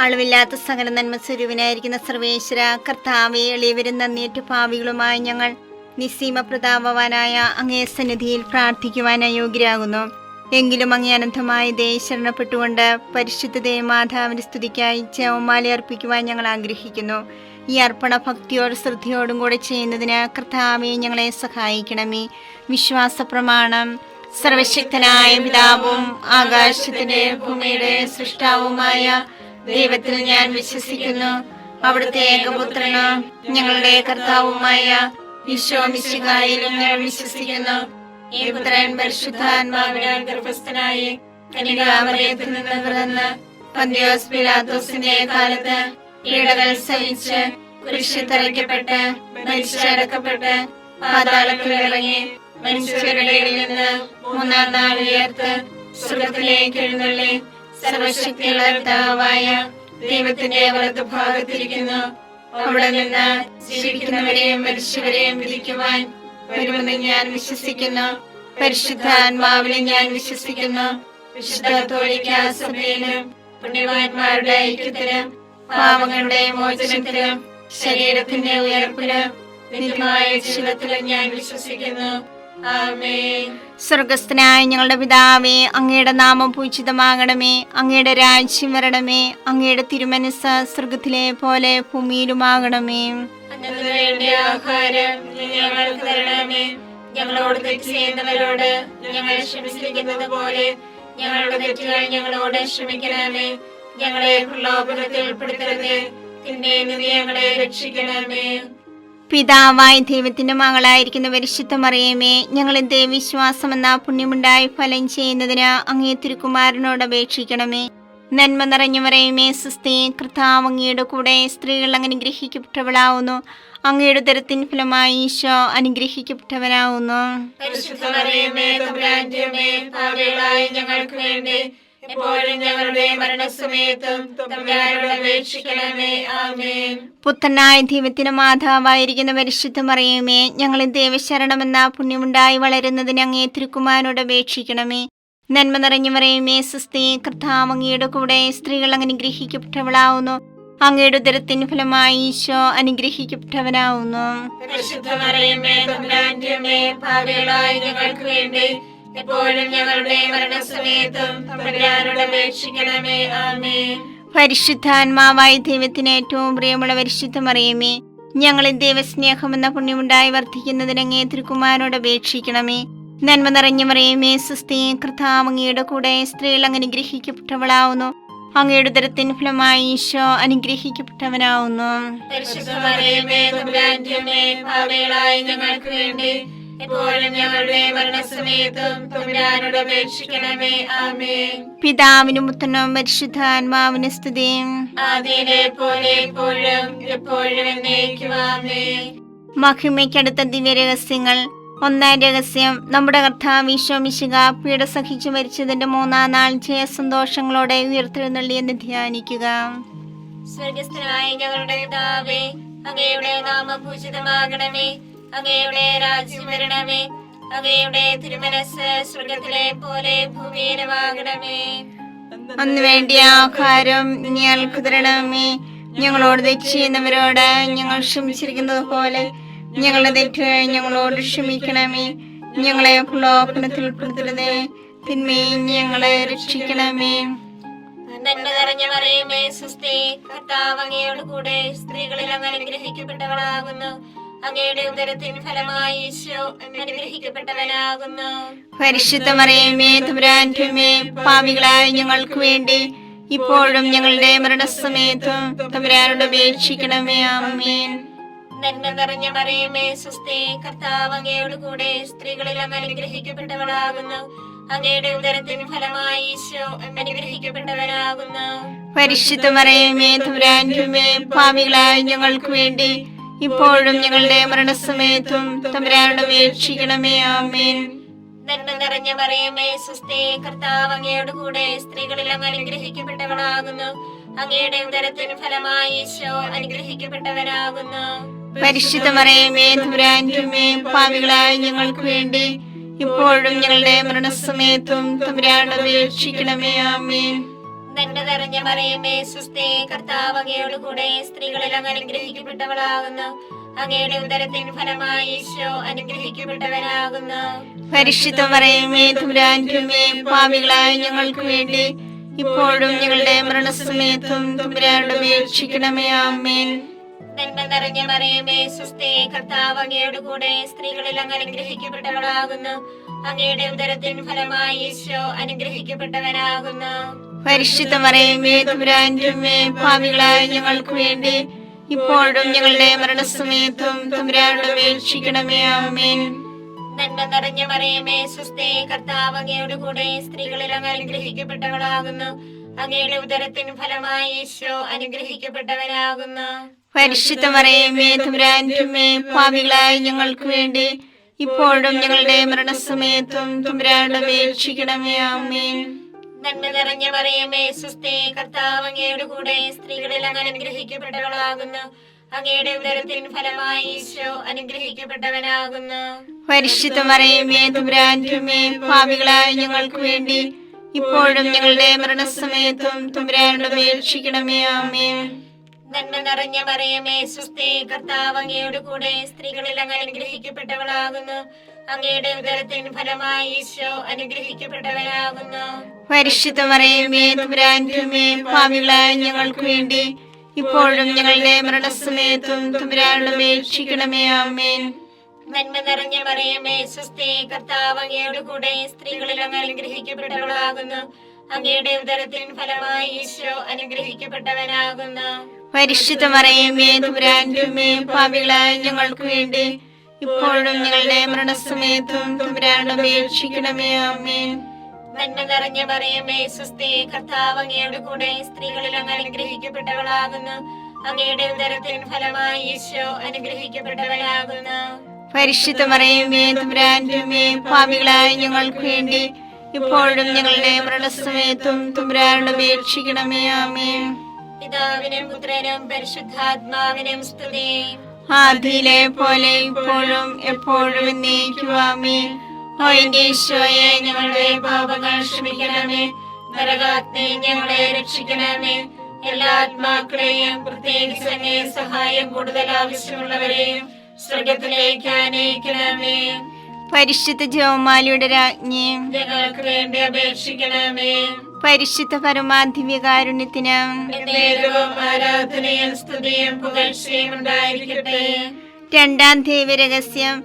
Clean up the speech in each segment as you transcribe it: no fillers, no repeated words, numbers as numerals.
അളവില്ലാത്ത സകല നന്മ സ്വരൂപനായിരിക്കുന്ന സർവേശ്വര കർത്താവെ, എളിയവരും നന്ദിയേറ്റ പാപികളുമായി ഞങ്ങൾ നിസ്സീമ പ്രതാപവാനായ അങ്ങേ സന്നിധിയിൽ പ്രാർത്ഥിക്കുവാൻ അയോഗ്യരാകുന്നു. എങ്കിലും അങ്ങേ അനന്തമായ ദയ ശരണപ്പെട്ടുകൊണ്ട് പരിശുദ്ധ ദേവമാതാവിന്റെ സ്തുതിക്കായി ജപമാല അർപ്പിക്കുവാൻ ഞങ്ങൾ ആഗ്രഹിക്കുന്നു. ഈ അർപ്പണ ഭക്തിയോടും ശ്രദ്ധയോടും കൂടെ ചെയ്യുന്നതിന് കർത്താവെ ഞങ്ങളെ സഹായിക്കണമേ. വിശ്വാസ പ്രമാണം. സർവശക്തനായ പിതാവും ആകാശത്തിന്റെ ഭൂമിയുടെ സൃഷ്ടാവുമായ ദൈവത്തിൽ ഞാൻ വിശ്വസിക്കുന്നു. അവിടുത്തെ ഏകപുത്രനും ഞങ്ങളുടെ കർത്താവുമായ ഈശോ മിശിഹായിലും ഞാൻ വിശ്വസിക്കുന്നു. ഈ പുത്രൻ പരിശുദ്ധാത്മാവിനാൽ ഗർഭസ്ഥനായി കന്യകാമറിയത്തിൽ നിന്ന് പിറന്ന് പന്തിയോസ് പിലാത്തോസിന്റെ കാലത്ത് പീഡകൾ സഹിച്ച് കുരിശിൽ തറയ്ക്കപ്പെട്ട് മരിച്ചടക്കപ്പെട്ട് പാതാളത്തിൽ ഇറങ്ങി മനുഷ്യരുടെ ഇടയിൽ നിന്ന് മൂന്നാം നാൾ ഉയർത്ത് സ്വർഗ്ഗത്തിലേക്ക് എഴുന്നള്ളി സർവശക്തിയുള്ള പിതാവായ ദൈവത്തിന്റെ വലതുഭാഗത്തിരിക്കുന്നു. അവിടെ നിന്ന് ജീവിക്കുന്നവരെയും മരിച്ചവരെയും വിധിക്കുവാൻ വരുമെന്ന് ഞാൻ വിശ്വസിക്കുന്നു. പരിശുദ്ധാത്മാവിനെ ഞാൻ വിശ്വസിക്കുന്നു. വിശുദ്ധ കത്തോലിക്കാ സഭയിലും പുണ്യവാന്മാരുടെ ഐക്യത്തിലും പാപങ്ങളുടെ മോചനത്തിലും ശരീരത്തിന്റെ ഉയർപ്പിലും നിത്യമായ ജീവിതത്തിലും ഞാൻ വിശ്വസിക്കുന്നു. ആമേൻ. സ്വർഗസ്ഥനായ ഞങ്ങളുടെ പിതാവേ, അങ്ങയുടെ നാമം പൂജിതമാകണമേ. അങ്ങയുടെ രാജ്യം വരണമേ. അങ്ങയുടെ തിരുമനസ്സ് സ്വർഗത്തിലെ പോലെ ഭൂമിയിലുമാകണമേ. വേണ്ട ആഹാരം ഞങ്ങൾക്ക് തരണമേ. ഞങ്ങളോട് തെറ്റ് ചെയ്യുന്നവരോട് ഞങ്ങൾ ക്ഷമിച്ചിരിക്കുന്നത് പോലെ ഞങ്ങളുടെ തെറ്റുകൾ ഞങ്ങളോട് ക്ഷമിക്കണമേ. ഞങ്ങളെ പ്രലോഭനത്തിൽ ഉൾപ്പെടുത്തരുതേ, തിന്മയിൽ നിന്ന് ഞങ്ങളെ രക്ഷിക്കണമേ. പിതാവായ ദൈവത്തിന്റെ മകളായിരിക്കുന്ന പരിശുദ്ധ മറിയമേ, ഞങ്ങളെ ദൈവവിശ്വാസം എന്ന പുണ്യമുണ്ടായി ഫലം ചെയ്യുന്നതിന് അങ്ങേ തിരുക്കുമാരനോട് അപേക്ഷിക്കണമേ. നന്മ നിറഞ്ഞ മറിയമേ സുസ്ഥി, കർത്താവ് അങ്ങയുടെ കൂടെ സ്ത്രീകൾ അനുഗ്രഹിക്കപ്പെട്ടവളാവുന്നു. അങ്ങയുടെ ഉദരത്തിൻ ഫലമായി ഈശോ അനുഗ്രഹിക്കപ്പെട്ടവനാവുന്നു. പരിശുദ്ധ മറിയമേ തമ്പുരാന്റെ അമ്മേ, പാപികളായ ഞങ്ങൾക്ക് വേണ്ടി എപ്പോഴും ഞങ്ങളുടെ മരണസമയത്തും തമ്പുരാനോട് അപേക്ഷിക്കണമേ. ആമേൻ. പുത്രനായ ദൈവത്തിന്റെ മാതാവായിരിക്കുന്ന പരിശുദ്ധ മറിയമേ, ഞങ്ങളെ ദൈവശരണമെന്ന പുണ്യമുണ്ടായി വളരുന്നതിന് അങ്ങേ തിരുക്കുമാരനോട് അപേക്ഷിക്കണമേ. നന്മ നിറഞ്ഞ മറിയമേ സുസ്ഥി, കർത്താവ് അങ്ങയുടെ കൂടെ സ്ത്രീകൾ അനുഗ്രഹിക്കപ്പെട്ടവളാവുന്നു. അങ്ങയുടെ ഉദരത്തിൻ ഫലമായി ഈശോ അനുഗ്രഹിക്കപ്പെട്ടവനാവുന്നു. പരിശുദ്ധ മറിയമേ തമ്പുരാന്റെ അമ്മേ, പാപികളായ ഞങ്ങൾക്ക് വേണ്ടി എപ്പോഴും ഞങ്ങളുടെ മരണസമയത്തും തമ്പുരാനോട് അപേക്ഷിക്കണമേ. ആമേൻ. പരിശുദ്ധാത്മാവായ ദൈവത്തിന് ഏറ്റവും പ്രിയമുള്ള പരിശുദ്ധ മറിയമേ, ഞങ്ങളെ ദൈവസ്നേഹമെന്ന പുണ്യമുണ്ടായി വർദ്ധിക്കുന്നതിന് അങ്ങേ തിരുക്കുമാരനോട് അപേക്ഷിക്കണമേ. നന്മ നിറഞ്ഞ മറിയമേ സുസ്ഥി, കർത്താവ് അങ്ങയുടെ കൂടെ സ്ത്രീകൾ അനുഗ്രഹിക്കപ്പെട്ടവളാവുന്നു. അങ്ങയുടെ ഉദരത്തിൻ ഫലമായി ഈശോ അനുഗ്രഹിക്കപ്പെട്ടവനാവുന്നു. പരിശുദ്ധ മറിയമേ തമ്പുരാന്റെ അമ്മേ, പാപികളായ ഞങ്ങൾക്ക് വേണ്ടി എപ്പോഴും ഞങ്ങളുടെ മരണസമയത്തും തമ്പുരാനോട് അപേക്ഷിക്കണമേ. ആമേൻ. പിതാവിനും പുത്രനും പരിശുദ്ധാത്മാവിനും സ്തുതി. ആദിയിലെ പോലെ എപ്പോഴും എപ്പോഴും എന്നേക്കും. ആമേൻ. മഹിമയ്ക്കടുത്ത ദിവ്യരഹസ്യങ്ങൾ. ഒന്നാം രഹസ്യം, നമ്മുടെ കർത്താവ് ഈശോ മിശിഹാ പീഡ സഹിച്ചു മരിച്ചതിന്റെ മൂന്നാം നാൾ ജയസന്തോഷങ്ങളോടെ ഉയർത്തെഴുന്നള്ളിയെന്ന് ധ്യാനിക്കുക. സ്വർഗസ്ഥനായ ഞങ്ങളുടെ പിതാവേ, അങ്ങയുടെ നാമം പൂജിതമാകണമേ. അങ്ങയുടെ രാജ്യം വരണമേ. അങ്ങയുടെ തിരുമനസ്സ് സ്വർഗത്തിലെ പോലെ ഭൂമിയിലുമാകണമേ. അന്ന് വേണ്ടിയ ആഹാരം ഞങ്ങൾക്ക് തരണമേ. ഞങ്ങളോട് തെറ്റ് ചെയ്യുന്നവരോട് ഞങ്ങൾ ക്ഷമിച്ചിരിക്കുന്നത് പോലെ ഞങ്ങളുടെ തെറ്റുകൾ ഞങ്ങളോട് ക്ഷമിക്കണമേ. ഞങ്ങളെ പ്രലോഭനത്തിൽ ഉൾപ്പെടുത്തരുതേ, തിന്മയിൽ ഞങ്ങളെ രക്ഷിക്കണമേ. നന്മ നിറഞ്ഞ മറിയമേ സുസ്ഥി, കർത്താവ് അങ്ങയോട് കൂടെ സ്ത്രീകളിൽ അങ്ങ് അനുഗ്രഹിക്കപ്പെട്ടവളാകുന്നു. അങ്ങയുടെ ഉദരത്തിൻ ഫലമായി ഈശോ അനുഗ്രഹിക്കപ്പെട്ടവനാകുന്നു. പരിശുദ്ധ മറിയമേ തമ്പുരാന്റെ അമ്മേ, പാപികളായ ഞങ്ങൾക്ക് വേണ്ടി ഇപ്പോഴും ഞങ്ങളുടെ മരണസമയത്തും തമ്പുരാനോട് അപേക്ഷിക്കണമേ. ആമേൻ. നന്മ നിറഞ്ഞ മറിയമേ സുസ്ഥി, കർത്താവ് അങ്ങയോട് കൂടെ സ്ത്രീകളിൽ അങ്ങ് അനുഗ്രഹിക്കപ്പെട്ടവളാകുന്നു. അങ്ങയുടെ ഉദരത്തിൻ ഫലമായി ഈശോ അനുഗ്രഹിക്കപ്പെട്ടവനാകുന്നു. പരിശുദ്ധ മറിയമേ തമ്പുരാന്റെ അമ്മേ, പാപികളായ ഞങ്ങൾക്ക് വേണ്ടി ഇപ്പോഴും ഞങ്ങളുടെ മരണസമയത്തും തമ്പുരാനോട് അപേക്ഷിക്കണമേ. ആമേൻ. നന്മ നിറഞ്ഞ മറിയമേ സുസ്ഥി, കർത്താവ് അങ്ങയോട് കൂടെ സ്ത്രീകളിൽ അങ്ങ് അനുഗ്രഹിക്കപ്പെട്ടവളാകുന്നു. അങ്ങയുടെ ഉദരത്തിൻ ഫലമായി ഈശോ അനുഗ്രഹിക്കപ്പെട്ടവനാകുന്നു. പരിശുദ്ധ മറിയമേ തമ്പുരാന്റെ അമ്മേ, പാപികളായ ഞങ്ങൾക്ക് വേണ്ടി ഇപ്പോഴും ഞങ്ങളുടെ മരണസമയത്തും തമ്പുരാനോട് അപേക്ഷിക്കണമേ. ആമേൻ. നന്മ നിറഞ്ഞ മറിയമേ സുസ്ഥി, കർത്താവ് അങ്ങയോട് കൂടെ സ്ത്രീകളിൽ അങ്ങ് അനുഗ്രഹിക്കപ്പെട്ടവളാകുന്നു. അങ്ങയുടെ ഉദരത്തിൻ ഫലമായി ഈശോ അനുഗ്രഹിക്കപ്പെട്ടവനാകുന്നു. പരിശുദ്ധ മറിയമേ തമ്പുരാന്റെ അമ്മേ, പാപികളായ ഞങ്ങൾക്ക് വേണ്ടി ഇപ്പോഴും ഞങ്ങളുടെ മരണസമയത്തും തമ്പുരാനോട് അപേക്ഷിക്കണമേ. ആമേൻ. നന്മ നിറഞ്ഞ മറിയമേ സുസ്ഥി, കർത്താവ് അങ്ങയോട് കൂടെ സ്ത്രീകളിൽ അങ്ങ് അനുഗ്രഹിക്കപ്പെട്ടവളാകുന്നു. അങ്ങയുടെ ഉദരത്തിൻ ഫലമായി ഈശോ അനുഗ്രഹിക്കപ്പെട്ടവനാകുന്നു. പരിശുദ്ധ മറിയമേ തമ്പുരാന്റെ അമ്മേ, പാപികളായ ഞങ്ങൾക്ക് വേണ്ടി ഇപ്പോഴും ഞങ്ങളുടെ മരണസമയത്തും തമ്പുരാനോട് അപേക്ഷിക്കണമേ. ആമേൻ. നന്മ നിറഞ്ഞ മറിയമേ സുസ്ഥി, കർത്താവ് അങ്ങയോട് കൂടെ സ്ത്രീകളിൽ അങ്ങ് അനുഗ്രഹിക്കപ്പെട്ടവളാകുന്നു. അങ്ങയുടെ ഉദരത്തിൻ ഫലമായി ഈശോ അനുഗ്രഹിക്കപ്പെട്ടവനാകുന്നു. പരിശുദ്ധ മറിയമേ തമ്പുരാന്റെ അമ്മേ, പാപികളായ ഞങ്ങൾക്ക് വേണ്ടി ഇപ്പോഴും ഞങ്ങളുടെ മരണസമയത്തും തമ്പുരാനോട് അപേക്ഷിക്കണമേ. ആമേൻ. നന്മ നിറഞ്ഞ മറിയമേ സുസ്ഥി, കർത്താവ് അങ്ങയോട് കൂടെ സ്ത്രീകളിൽ അങ്ങ് അനുഗ്രഹിക്കപ്പെട്ടവളാകുന്നു. അങ്ങയുടെ ഉദരത്തിൻ ഫലമായി ഈശോ അനുഗ്രഹിക്കപ്പെട്ടവനാകുന്നു. പരിശുദ്ധ മറിയമേ തമ്പുരാന്റെ അമ്മേ, പാപികളായ ഞങ്ങൾക്ക് വേണ്ടി ഇപ്പോഴും ഞങ്ങളുടെ മരണസമയത്തും തമ്പുരാനോട് അപേക്ഷിക്കണമേ. ആമേൻ. നന്മ നിറഞ്ഞ മറിയമേ സുസ്ഥി, കർത്താവ് അങ്ങയോട് കൂടെ സ്ത്രീകളിൽ അങ്ങ് അനുഗ്രഹിക്കപ്പെട്ടവളാകുന്നു. അങ്ങയുടെ ഉദരത്തിൻ ഫലമായി ഈശോ അനുഗ്രഹിക്കപ്പെട്ടവനാകുന്നു. പരിശുദ്ധ മറിയമേ തമ്പുരാന്റെ അമ്മേ, പാപികളായ ഞങ്ങൾക്ക് വേണ്ടി ഇപ്പോഴും ഞങ്ങളുടെ മരണസമയത്തും തമ്പുരാനോട് അപേക്ഷിക്കണമേ. ആമേൻ. നന്മ നിറഞ്ഞ മറിയമേ സുസ്ഥി, കർത്താവ് അങ്ങയോട് കൂടെ സ്ത്രീകളിൽ അങ്ങ് അനുഗ്രഹിക്കപ്പെട്ടവളാകുന്നു. അങ്ങയുടെ ഉദരത്തിൻ ഫലമായി ഈശോ അനുഗ്രഹിക്കപ്പെട്ടവനാകുന്നു. പരിശുദ്ധ മറിയമേ തമ്പുരാന്റെ അമ്മേ, പാപികളായ ഞങ്ങൾക്ക് വേണ്ടി ഇപ്പോഴും ഞങ്ങളുടെ മരണസമയത്തും തമ്പുരാനോട് അപേക്ഷിക്കണമേ. ആമേൻ. നന്മ നിറഞ്ഞ മറിയമേ സുസ്ഥി, കർത്താവ് അങ്ങയോട് കൂടെ സ്ത്രീകളിൽ അങ്ങ് അനുഗ്രഹിക്കപ്പെട്ടവളാകുന്നു. അങ്ങയുടെ ഉദരത്തിൻ ഫലമായി ഈശോ അനുഗ്രഹിക്കപ്പെട്ടവനാകുന്നു. പരിശുദ്ധ മറിയമേ തമ്പുരാന്റെ അമ്മേ, പാപികളായ ഞങ്ങൾക്ക് വേണ്ടി ഇപ്പോഴും ഞങ്ങളുടെ മരണസമയത്തും തമ്പുരാനോട് അപേക്ഷിക്കണമേ. ആമേൻ. പിതാവിനും പുത്രനും പരിശുദ്ധാത്മാവിനും സ്തുതി. ആദിയിലെ പോലെ ഇപ്പോഴും എപ്പോഴും എന്നേക്കും. ആമേൻ. ഓ എന്റെ ഈശോയെ, ഞങ്ങളുടെ പാപങ്ങൾ ക്ഷമിക്കണമേ. നരകാഗ്നി ഞങ്ങളെ രക്ഷിക്കണമേ. എല്ലാ ആത്മാക്കളെയും പ്രത്യേകിച്ച് അങ്ങേ സഹായം കൂടുതൽ ആവശ്യമുള്ളവരെയും സ്വർഗത്തിലേക്ക് ആനയിക്കണമേ. പരിശുദ്ധ ജപമാലയുടെ രാജ്ഞി, ഞങ്ങൾക്ക് വേണ്ടി അപേക്ഷിക്കണമേ. പരിശുദ്ധ പരമാധിവ്യകാരുണ്യത്തിന് എന്നേരവും ആരാധനയും സ്തുതിയും പുകഴ്ചയും ഉണ്ടായിരിക്കട്ടെ. രണ്ടാം ദൈവരഹസ്യം.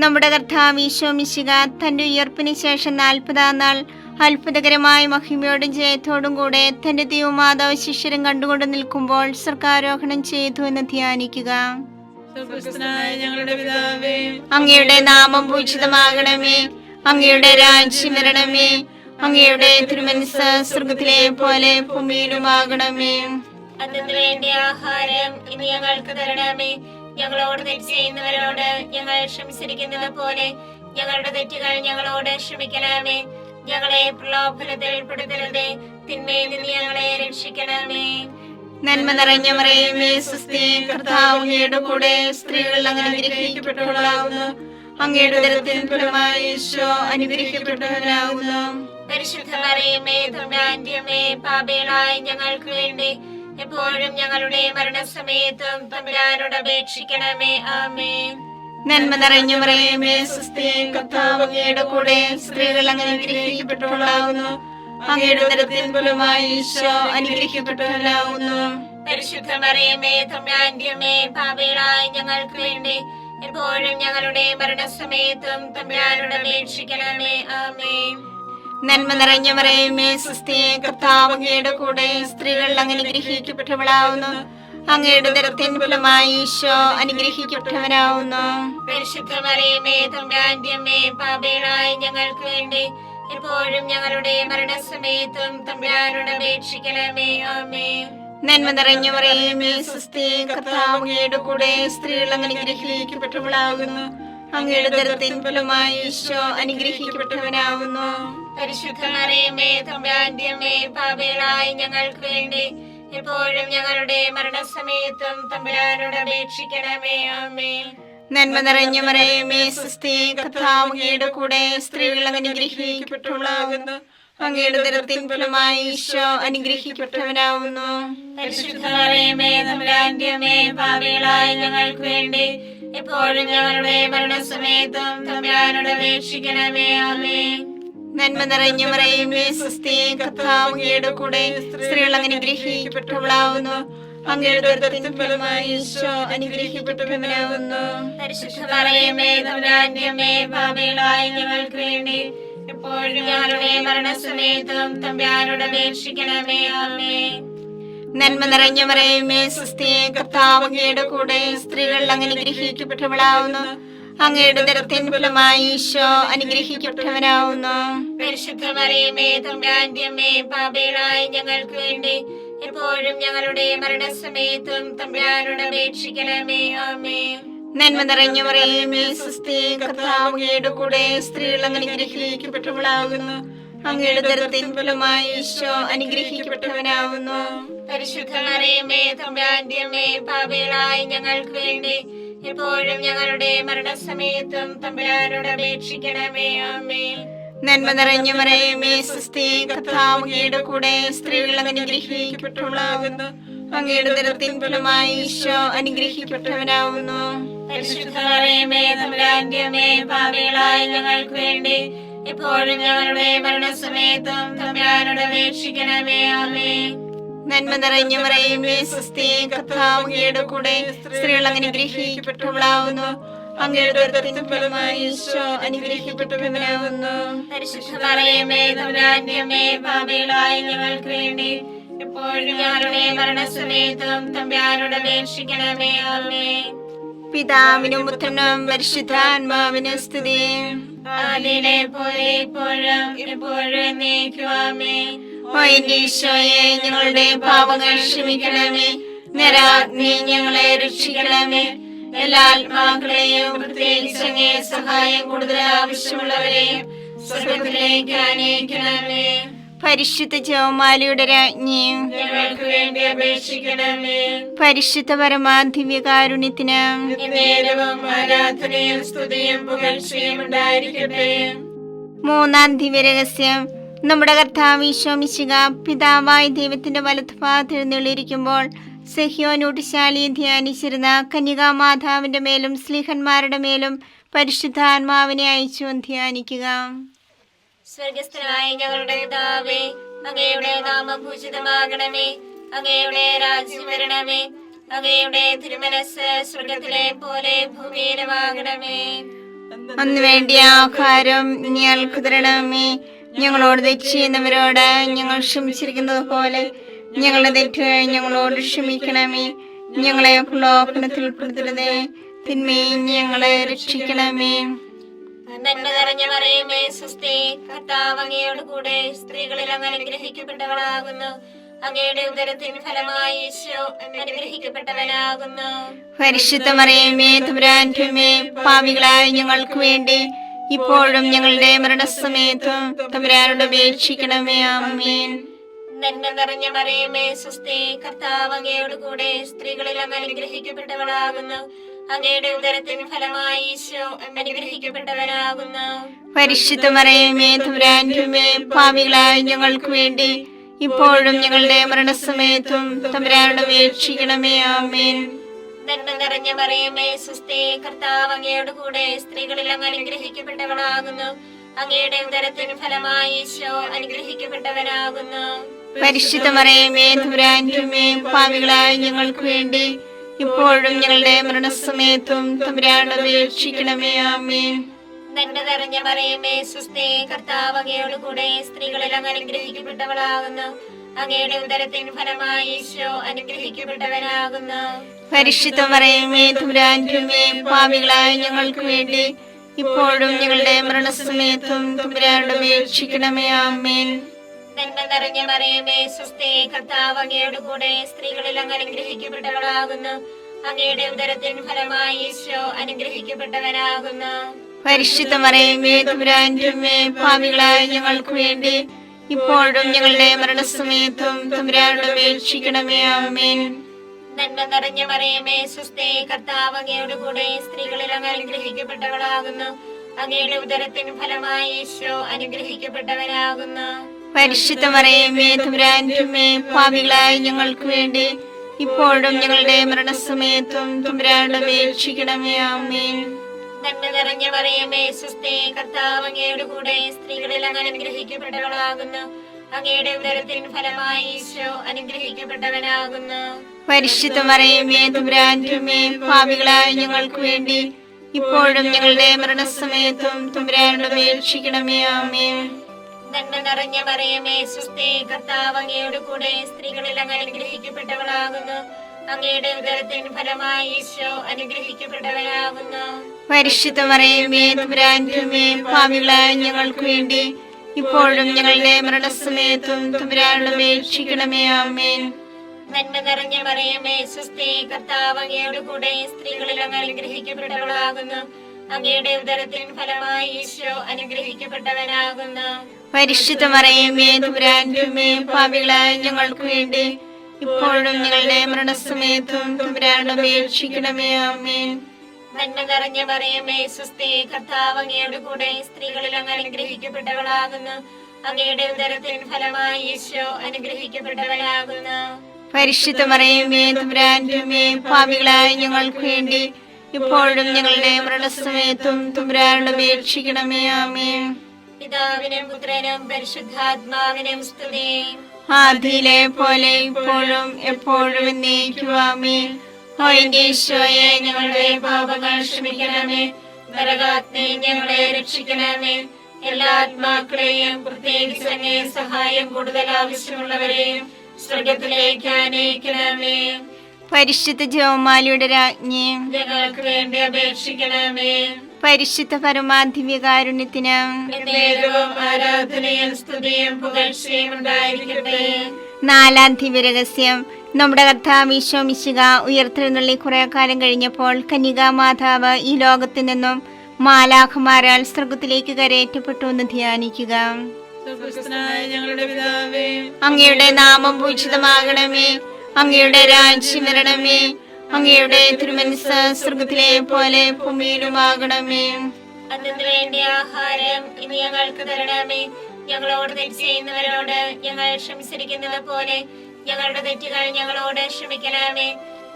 നമ്മുടെ കർത്താവ് ഈശോ മിശിഹ തന്റെ ഉയർപ്പിന് ശേഷം 40-ാം നാൾ അത്ഭുതകരമായ മഹിമയോടും ജയത്തോടും കൂടെ തന്റെ ദൈവമാതാവ് ശിഷ്യരും കണ്ടുകൊണ്ട് നിൽക്കുമ്പോൾ സ്വർഗ്ഗാരോഹണം ചെയ്തു എന്ന് ധ്യാനിക്കുക. ഞങ്ങളുടെ പിതാവേ, അങ്ങയുടെ നാമം പൂജിതമാകണമേ. അങ്ങയുടെ രാജ്യം വരണമേ. അങ്ങയുടെ തിരുമനസ്സ് സ്വർഗ്ഗത്തിലെ പോലെ ഭൂമിയിലുമാകണമേ. അതിനു വേണ്ടി ആഹാരം ഇനി ഞങ്ങൾക്ക് തരണമേ. ഞങ്ങളോട് തെറ്റ് ചെയ്യുന്നവരോട് ഞങ്ങൾ ക്ഷമിച്ചിരിക്കുന്നത് പോലെ ഞങ്ങളുടെ തെറ്റുകൾ ഞങ്ങളോട് ക്ഷമിക്കണമേ. ഞങ്ങളെ പ്രലോഭനത്തിൽ പെടുത്തരുതേ, തിന്മയിൽ നിന്ന് ഞങ്ങളെ രക്ഷിക്കണമേ. നന്മ നിറഞ്ഞ മറിയമേ സുസ്ഥി, കർത്താവ് അങ്ങയുടെ കൂടെ സ്ത്രീകൾ അങ്ങ് അനുഗ്രഹിക്കപ്പെട്ടവളാകുന്നു. അങ്ങയുടെ ഉദരത്തിൻ ഫലമായി ഈശോ അനുഗ്രഹിക്കപ്പെട്ടവനാകുന്നു. പരിശുദ്ധ മറിയമേ തമ്പുരാന്റെ അമ്മേ, പാപികളായ ഞങ്ങൾക്ക് വേണ്ടി എപ്പോഴും ഞങ്ങളുടെ മരണസമയത്തും തമ്പുരാനോട് അപേക്ഷിക്കണമേ. ആമേൻ. നന്മ നിറഞ്ഞ മറിയമേ സുസ്ഥി, കർത്താവ് അങ്ങയുടെ കൂടെ സ്ത്രീകൾ അങ്ങ് അനുഗ്രഹിക്കപ്പെട്ടവളാകുന്നു. അങ്ങയുടെ ഉദരത്തിൻ ഫലമായി ഈശോ അനുഗ്രഹിക്കപ്പെട്ടവനാകുന്നു. പരിശുദ്ധ മറിയമേ തമ്പുരാന്റെ അമ്മേ, പാപികളായ ഞങ്ങൾക്ക് വേണ്ടി എപ്പോഴും ഞങ്ങളുടെ മരണസമയത്തും തമ്പുരാനോട് അപേക്ഷിക്കണമേ. ആമേൻ. നന്മ നിറഞ്ഞ മറിയമേ സുസ്ഥി, കർത്താവ് അങ്ങയുടെ കൂടെ സ്ത്രീകൾ അങ്ങ് അനുഗ്രഹിക്കപ്പെട്ടവളാകുന്നു. അങ്ങയുടെ ഉദരത്തിൻ ഫലമായി ഈശോ അനുഗ്രഹിക്കപ്പെട്ടവനാകുന്നു. പരിശുദ്ധ മറിയമേ തമ്പുരാന്റെ അമ്മേ, പാപികളായ ഞങ്ങൾക്ക് വേണ്ടി എപ്പോഴും ഞങ്ങളുടെ മരണസമയത്തും തമ്പുരാനോട് അപേക്ഷിക്കണമേ. ആമേൻ. നന്മ നിറഞ്ഞ മറിയമേ സുസ്ഥി, കർത്താവ് അങ്ങയുടെ കൂടെ സ്ത്രീകൾ അങ്ങ് അനുഗ്രഹിക്കപ്പെട്ടവളാകുന്നു. അങ്ങയുടെ ഉദരത്തിൻ ഫലമായി ഈശോ അനുഗ്രഹിക്കപ്പെട്ടവനാകുന്നു. പരിശുദ്ധ മറിയമേ തമ്പുരാന്റെ അമ്മേ, പാപികളായ ഞങ്ങൾക്ക് വേണ്ടി എപ്പോഴും ഞങ്ങളുടെ മരണസമയത്തും തമ്പുരാനോട് അപേക്ഷിക്കണമേ. ആമേൻ. നന്മ നിറഞ്ഞ മറിയമേ സുസ്ഥി, കർത്താവ് അങ്ങയുടെ കൂടെ സ്ത്രീകൾ അങ്ങ് അനുഗ്രഹിക്കപ്പെട്ടവളാകുന്നു. അങ്ങയുടെ ഉദരത്തിൻ ഫലമായി ഈശോ അനുഗ്രഹിക്കപ്പെട്ടവനാവുന്നു. പരിശുദ്ധ മറിയമേ തമ്പുരാന്റെ അമ്മേ, പാപികളായ ഞങ്ങൾക്ക് വേണ്ടി എപ്പോഴും ഞങ്ങളുടെ മരണസമയത്തും തമ്പുരാനോട് അപേക്ഷിക്കണമേ. ആമേൻ. നന്മ നിറഞ്ഞ മറിയമേ, സ്വസ്തി, കർത്താവ് അങ്ങയുടെ കൂടെ, സ്ത്രീകൾ അനുഗ്രഹിക്കപ്പെട്ടവളാവുന്നു. അങ്ങയുടെ ഉദരത്തിൻ ഫലമായി ഈശോ അനുഗ്രഹിക്കപ്പെട്ടവനാവുന്നു. പരിശുദ്ധ മറിയമേ തമ്പുരാന്റെ അമ്മേ, പാപികളായ ഞങ്ങൾക്ക് വേണ്ടി എപ്പോഴും ഞങ്ങളുടെ മരണസമയത്തും തമ്പുരാനോട് അപേക്ഷിക്കണമേ. ആമേൻ. നന്മ നിറഞ്ഞ മറിയമേ, സ്വസ്തി, കർത്താവ് അങ്ങയുടെ കൂടെ, സ്ത്രീകൾ അനുഗ്രഹിക്കപ്പെട്ടവളാവുന്നു. അങ്ങയുടെ ഉദരത്തിൻ ഫലമായി ഈശോ അനുഗ്രഹിക്കപ്പെട്ടവനാവുന്നു. പരിശുദ്ധ മറിയമേ തമ്പുരാന്റെ അമ്മേ, പാപികളായ ഞങ്ങൾക്ക് വേണ്ടി എപ്പോഴും ഞങ്ങളുടെ മരണസമയത്തും തമ്പുരാനോട് അപേക്ഷിക്കണമേ. ആമേൻ. നന്മ നിറഞ്ഞ മറിയമേ, സ്വസ്തി, കർത്താവ് അങ്ങയുടെ കൂടെ, സ്ത്രീകൾ അനുഗ്രഹിക്കപ്പെട്ടവളാകുന്നു. അങ്ങയുടെ ഉദരത്തിൻ ഫലമായി ഈശോ അനുഗ്രഹിക്കപ്പെട്ടവനാവുന്നു. പരിശുദ്ധ മറിയമേ തമ്പുരാന്റെ അമ്മേ, പാപികളായ ഞങ്ങൾക്ക് വേണ്ടി എപ്പോഴും ഞങ്ങളുടെ മരണസമയത്തും തമ്പുരാനോട് അപേക്ഷിക്കണമേ. ആമേൻ. നന്മ നിറഞ്ഞ മറിയമേ, സ്വസ്തി, കർത്താവ് അങ്ങയുടെ കൂടെ, സ്ത്രീകൾ അനുഗ്രഹിക്കപ്പെട്ടവളാകുന്നു. അങ്ങയുടെ ഉദരത്തിൻ ഫലമായി ഈശോ അനുഗ്രഹിക്കപ്പെട്ടവനാവുന്നു. പരിശുദ്ധ മറിയമേ തമ്പുരാന്റെ അമ്മേ, പാപികളായ ഞങ്ങൾക്ക് വേണ്ടി എപ്പോഴും ഞങ്ങളുടെ മരണസമയത്തും തമ്പുരാനോട് അപേക്ഷിക്കണമേ. ആമേൻ. നന്മ നിറഞ്ഞ മറിയമേ, സ്വസ്തി, കർത്താവ് അങ്ങയുടെ കൂടെ, സ്ത്രീകൾ അനുഗ്രഹിക്കപ്പെട്ടവളാവുന്നു. അങ്ങയുടെ ഉദരത്തിൻ ഫലമായി ഈശോ അനുഗ്രഹിക്കപ്പെട്ടവനാവുന്നു. പരിശുദ്ധ മറിയമേ തമ്പുരാന്റെ അമ്മേ, പാപികളായ ഞങ്ങൾക്ക് വേണ്ടി എപ്പോഴും ഞങ്ങളുടെ മരണസമയത്തും തമ്പുരാനോട് അപേക്ഷിക്കണമേ. ആമേൻ. പിതാവിനും പുത്രനും പരിശുദ്ധാത്മാവിനും സ്തുതി. ആദിയിലെ പോലെ ഇപ്പോഴും എപ്പോഴും എന്നേക്കും. ആമേൻ. ഓ എന്റെ ഈശോയെ, ഞങ്ങളുടെ പാപങ്ങൾ ക്ഷമിക്കണമേ. നരാഗ്നി ഞങ്ങളെ രക്ഷിക്കണമേ. എല്ലാ ആത്മാക്കളെയും, പ്രത്യേകിച്ച് അങ്ങേ സഹായം കൂടുതൽ ആവശ്യമുള്ളവരെയും സ്വർഗ്ഗത്തിലേക്ക് ആനയിക്കണമേ. പരിശുദ്ധ ജപമാലയുടെ രാജ്ഞിയും ഞങ്ങൾക്ക് വേണ്ടി അപേക്ഷിക്കണമേ. പരിശുദ്ധ പരമാധിവ്യകാരുണ്യത്തിന് നേരവും ആരാധനയും സ്തുതിയും പുകഴ്ചയും ഉണ്ടായിരിക്കട്ടെ. മൂന്നാം ദിവ്യരഹസ്യം. നമ്മുടെ കർത്താവ് ഈശോ മിശിഹ പിതാവായ ദൈവത്തിന്റെ വലത്തുഭാഗത്ത് എഴുന്നള്ളിയിരിക്കുമ്പോൾ സഹ്യോനൂട്ടിശാലിയെ ധ്യാനിച്ചിരുന്ന കന്യകാമാതാവിന്റെ മേലും സ്ലീഹന്മാരുടെ മേലും പരിശുദ്ധാത്മാവിനെ അയച്ചു ധ്യാനിക്കുക. സ്വർഗസ്ഥനായ ഞങ്ങളുടെ പിതാവേ, അങ്ങയുടെ നാമം പൂജിതമാകണമേ. അങ്ങയുടെ രാജ്യം വരണമേ. അങ്ങയുടെ തിരുമനസ്സ് സ്വർഗത്തിലെ പോലെ ഭൂമിയിലുമാകണമേ. അന്ന് വേണ്ടിയ ആഹാരം ഞങ്ങൾക്ക് തരണമേ. ഞങ്ങളോട് തെറ്റ് ചെയ്യുന്നവരോട് ഞങ്ങൾ ക്ഷമിച്ചിരിക്കുന്നത് പോലെ ഞങ്ങളുടെ തെറ്റുകൾ ഞങ്ങളോട് ക്ഷമിക്കണമേ. ഞങ്ങളെ പ്രലോഭനത്തിൽ ഉൾപ്പെടുത്തരുതേ, തിന്മയിൽ ഞങ്ങളെ രക്ഷിക്കണമേ. നന്മ നിറഞ്ഞ മറിയമേ, സ്വസ്തി, കർത്താവ് അങ്ങയോട് കൂടെ, സ്ത്രീകളിൽ അങ്ങ് അനുഗ്രഹിക്കപ്പെട്ടവളാകുന്നു. അങ്ങയുടെ ഉദരത്തിൻ ഫലമായി ഈശോ അനുഗ്രഹിക്കപ്പെട്ടവനാകുന്നു. പരിശുദ്ധ മറിയമേ തമ്പുരാന്റെ അമ്മേ, പാപികളായ ഞങ്ങൾക്ക് വേണ്ടി ഇപ്പോഴും ഞങ്ങളുടെ മരണസമയത്തും തമ്പുരാനോട് അപേക്ഷിക്കണമേ. ആമേൻ. നന്മ നിറഞ്ഞ മറിയമേ, സ്വസ്തി, കർത്താവ് അങ്ങയോട് കൂടെ, സ്ത്രീകളിൽ അങ്ങ് അനുഗ്രഹിക്കപ്പെട്ടവളാകുന്നു. അങ്ങയുടെ ഉദരത്തിൻ ഫലമായി ഈശോ അനുഗ്രഹിക്കപ്പെട്ടവനാകുന്നു. പരിശുദ്ധ മറിയമേ തമ്പുരാന്റെ അമ്മേ, പാപികളായ ഞങ്ങൾക്ക് വേണ്ടി ഇപ്പോഴും ഞങ്ങളുടെ മരണസമയത്തും തമ്പുരാനോട് അപേക്ഷിക്കണമേ. ആമേൻ. നന്മ നിറഞ്ഞ മറിയമേ, സ്വസ്തി, കർത്താവ് അങ്ങയോട് കൂടെ, സ്ത്രീകളിൽ അങ്ങ് അനുഗ്രഹിക്കപ്പെട്ടവളാകുന്നു. അങ്ങയുടെ ഉദരത്തിൻ ഫലമായി ഈശോ അനുഗ്രഹിക്കപ്പെട്ടവനാകുന്നു. പരിശുദ്ധ മറിയമേ തമ്പുരാന്റെ അമ്മേ, പാപികളായ ഞങ്ങൾക്ക് വേണ്ടി ഇപ്പോഴും ഞങ്ങളുടെ മരണസമയത്തും തമ്പുരാനോട് അപേക്ഷിക്കണമേ. ആമേൻ. നന്മ നിറഞ്ഞ മറിയമേ, സ്വസ്തി, കർത്താവ് അങ്ങയോട് കൂടെ, സ്ത്രീകളിൽ അങ്ങ് അനുഗ്രഹിക്കപ്പെട്ടവളാകുന്നു. അങ്ങയുടെ ഉദരത്തിൻ ഫലമായി ഈശോ അനുഗ്രഹിക്കപ്പെട്ടവനാകുന്നു. പരിശുദ്ധ മറിയമേ തമ്പുരാന്റെ അമ്മേ, പാപികളായ ഞങ്ങൾക്ക് വേണ്ടി ഇപ്പോഴും ഞങ്ങളുടെ മരണസമയത്തും തമ്പുരാനോട് അപേക്ഷിക്കണമേ. ആമേൻ. നന്മ നിറഞ്ഞ മറിയമേ, സ്വസ്തി, കർത്താവ് അങ്ങയോട് കൂടെ, സ്ത്രീകളിൽ അങ്ങ് അനുഗ്രഹിക്കപ്പെട്ടവളാകുന്നു. അങ്ങയുടെ ഉദരത്തിൻ ഫലമായി ഈശോ അനുഗ്രഹിക്കപ്പെട്ടവനാകുന്നു. പരിശുദ്ധ മറിയമേ തമ്പുരാന്റെ അമ്മേ, പാപികളായ ഞങ്ങൾക്ക് വേണ്ടി ഇപ്പോഴും ഞങ്ങളുടെ മരണസമയത്തും തമ്പുരാനോട് അപേക്ഷിക്കണമേ. ആമേൻ. നന്മ നിറഞ്ഞ മറിയമേ, സ്വസ്തി, കർത്താവ് അങ്ങയോട് കൂടെ, സ്ത്രീകളിൽ അങ്ങ് അനുഗ്രഹിക്കപ്പെട്ടവളാകുന്നു. അങ്ങയുടെ ഉദരത്തിൻ ഫലമായി ഈശോ അനുഗ്രഹിക്കപ്പെട്ടവനാകുന്നു. പരിശുദ്ധ മറിയമേ തമ്പുരാന്റെ അമ്മേ, പാപികളായ ഞങ്ങൾക്ക് വേണ്ടി ഇപ്പോഴും ഞങ്ങളുടെ മരണസമയത്തും തമ്പുരാനോട് അപേക്ഷിക്കണമേ. ആമേൻ. നന്മ നിറഞ്ഞ മറിയമേ സ്വസ്തി, കർത്താവ് അങ്ങയുടെ കൂടെ സ്ത്രീകളിൽ അങ്ങ് അനുഗ്രഹിക്കപ്പെട്ടവളാകുന്നു. അങ്ങയുടെ ഉദരത്തിൻ ഫലമായി ഈശോ അനുഗ്രഹിക്കപ്പെട്ടവനാകുന്നു. പരിശുദ്ധ മറിയമേ തമ്പുരാന്റെ അമ്മേ, പാപികളായ ഞങ്ങൾക്ക് വേണ്ടി ഇപ്പോഴും ഞങ്ങളുടെ മരണസമയത്തും തമ്പുരാനോട് അപേക്ഷിക്കണമേ. ആമേൻ. നന്മ നിറഞ്ഞ മറിയമേ സ്വസ്തി, കർത്താവ് അങ്ങയുടെ കൂടെ സ്ത്രീകളിൽ അങ്ങ് അനുഗ്രഹിക്കപ്പെട്ടവളാകുന്നു. അങ്ങയുടെ ഉദരത്തിൻ ഫലമായി ഈശോ അനുഗ്രഹിക്കപ്പെട്ടവനാകുന്നു. പരിശുദ്ധ മറിയമേ തമ്പുരാന്റെ അമ്മേ, പാപികളായ ഞങ്ങൾക്ക് വേണ്ടി ഇപ്പോഴും ഞങ്ങളുടെ മരണസമയത്തും തമ്പുരാനോട് അപേക്ഷിക്കണമേ. ആമേൻ. നന്മ നിറഞ്ഞ മറിയമേ സ്വസ്തി, കർത്താവ് അങ്ങയുടെ കൂടെ സ്ത്രീകളിൽ അങ്ങ് അനുഗ്രഹിക്കപ്പെട്ടവളാകുന്നു. അങ്ങയുടെ ഉദരത്തിൻ ഫലമായി ഈശോ അനുഗ്രഹിക്കപ്പെട്ടവനാകുന്നു. പരിശുദ്ധ മറിയമേ തമ്പുരാന്റെ അമ്മേ, പാപികളായ ഞങ്ങൾക്ക് വേണ്ടി ഇപ്പോഴും ഞങ്ങളുടെ മരണസമയത്തും തമ്പുരാനോട് അപേക്ഷിക്കണമേ. ആമേൻ. നന്മ നിറഞ്ഞ മറിയമേ സ്വസ്തി, കർത്താവ് അങ്ങയുടെ കൂടെ സ്ത്രീകളിൽ അങ്ങ് അനുഗ്രഹിക്കപ്പെട്ടവളാകുന്നു. അങ്ങയുടെ ഉദരത്തിൻ ഫലമായി ഈശോ അനുഗ്രഹിക്കപ്പെട്ടവനാകുന്നു. പരിശുദ്ധ മറിയമേ തമ്പുരാന്റെ അമ്മേ, പാപികളായ ഞങ്ങൾക്ക് വേണ്ടി ഇപ്പോഴും ഞങ്ങളുടെ മരണസമയത്തും തമ്പുരാനോട് അപേക്ഷിക്കണമേ. ആമേൻ. പിതാവിനും പുത്രനും പരിശുദ്ധാത്മാവിനും സ്തുതി. ആദിയിലെ പോലെ ഇപ്പോഴും എപ്പോഴും എന്നേക്കും. ആമേൻ. ഓ എന്റെ ഈശോയെ, ഞങ്ങളുടെ പാപങ്ങൾ ക്ഷമിക്കണമേ. നരകാഗ്നി ഞങ്ങളെ രക്ഷിക്കണമേ. എല്ലാ ആത്മാക്കളെയും പ്രത്യേകിച്ച് അങ്ങേ സഹായം കൂടുതൽ ആവശ്യമുള്ളവരെയും സ്വർഗത്തിലേക്ക് അനയിക്കണമേ. പരിശുദ്ധ ജപമാലയുടെ രാജ്ഞി, ഞങ്ങൾക്ക് വേണ്ടി അപേക്ഷിക്കണമേ. പരിശുദ്ധ പരമാധിവ്യകാരുണ്യത്തിന് എന്നേരവും ആരാധനയും സ്തുതിയും പുകഴ്ചയും ഉണ്ടായിരിക്കട്ടെ. നാലാം ദിവ്യരഹസ്യം. നമ്മുടെ കർത്താവ് ഈശോ മിശിഹ ഉയർത്തെഴുന്നള്ളി കുറെ കാലം കഴിഞ്ഞപ്പോൾ കന്യകാ മാതാവ് ഈ ലോകത്തിൽ നിന്നും മാലാഖമാരാൽ സ്വർഗത്തിലേക്ക് കരയേറ്റപ്പെട്ടു എന്ന് ധ്യാനിക്കുക. സ്വർഗ്ഗസ്ഥനായ ഞങ്ങളുടെ പിതാവേ, അങ്ങയുടെ നാമം പൂജിതമാകണമേ. അങ്ങയുടെ രാജ്യം വരണമേ. അങ്ങയുടെ തിരുമനസ്സ് സ്വർഗത്തിലെ പോലെ ഭൂമിയിലുമാകണമേ. അതിനു വേണ്ടി ആഹാരം ഇനി ഞങ്ങൾക്ക് തരണമേ. ഞങ്ങളോട് തെറ്റ് ചെയ്യുന്നവരോട് ഞങ്ങൾ ക്ഷമിച്ചിരിക്കുന്നത് പോലെ ഞങ്ങളുടെ തെറ്റുകൾ ഞങ്ങളോട് ക്ഷമിക്കണമേ.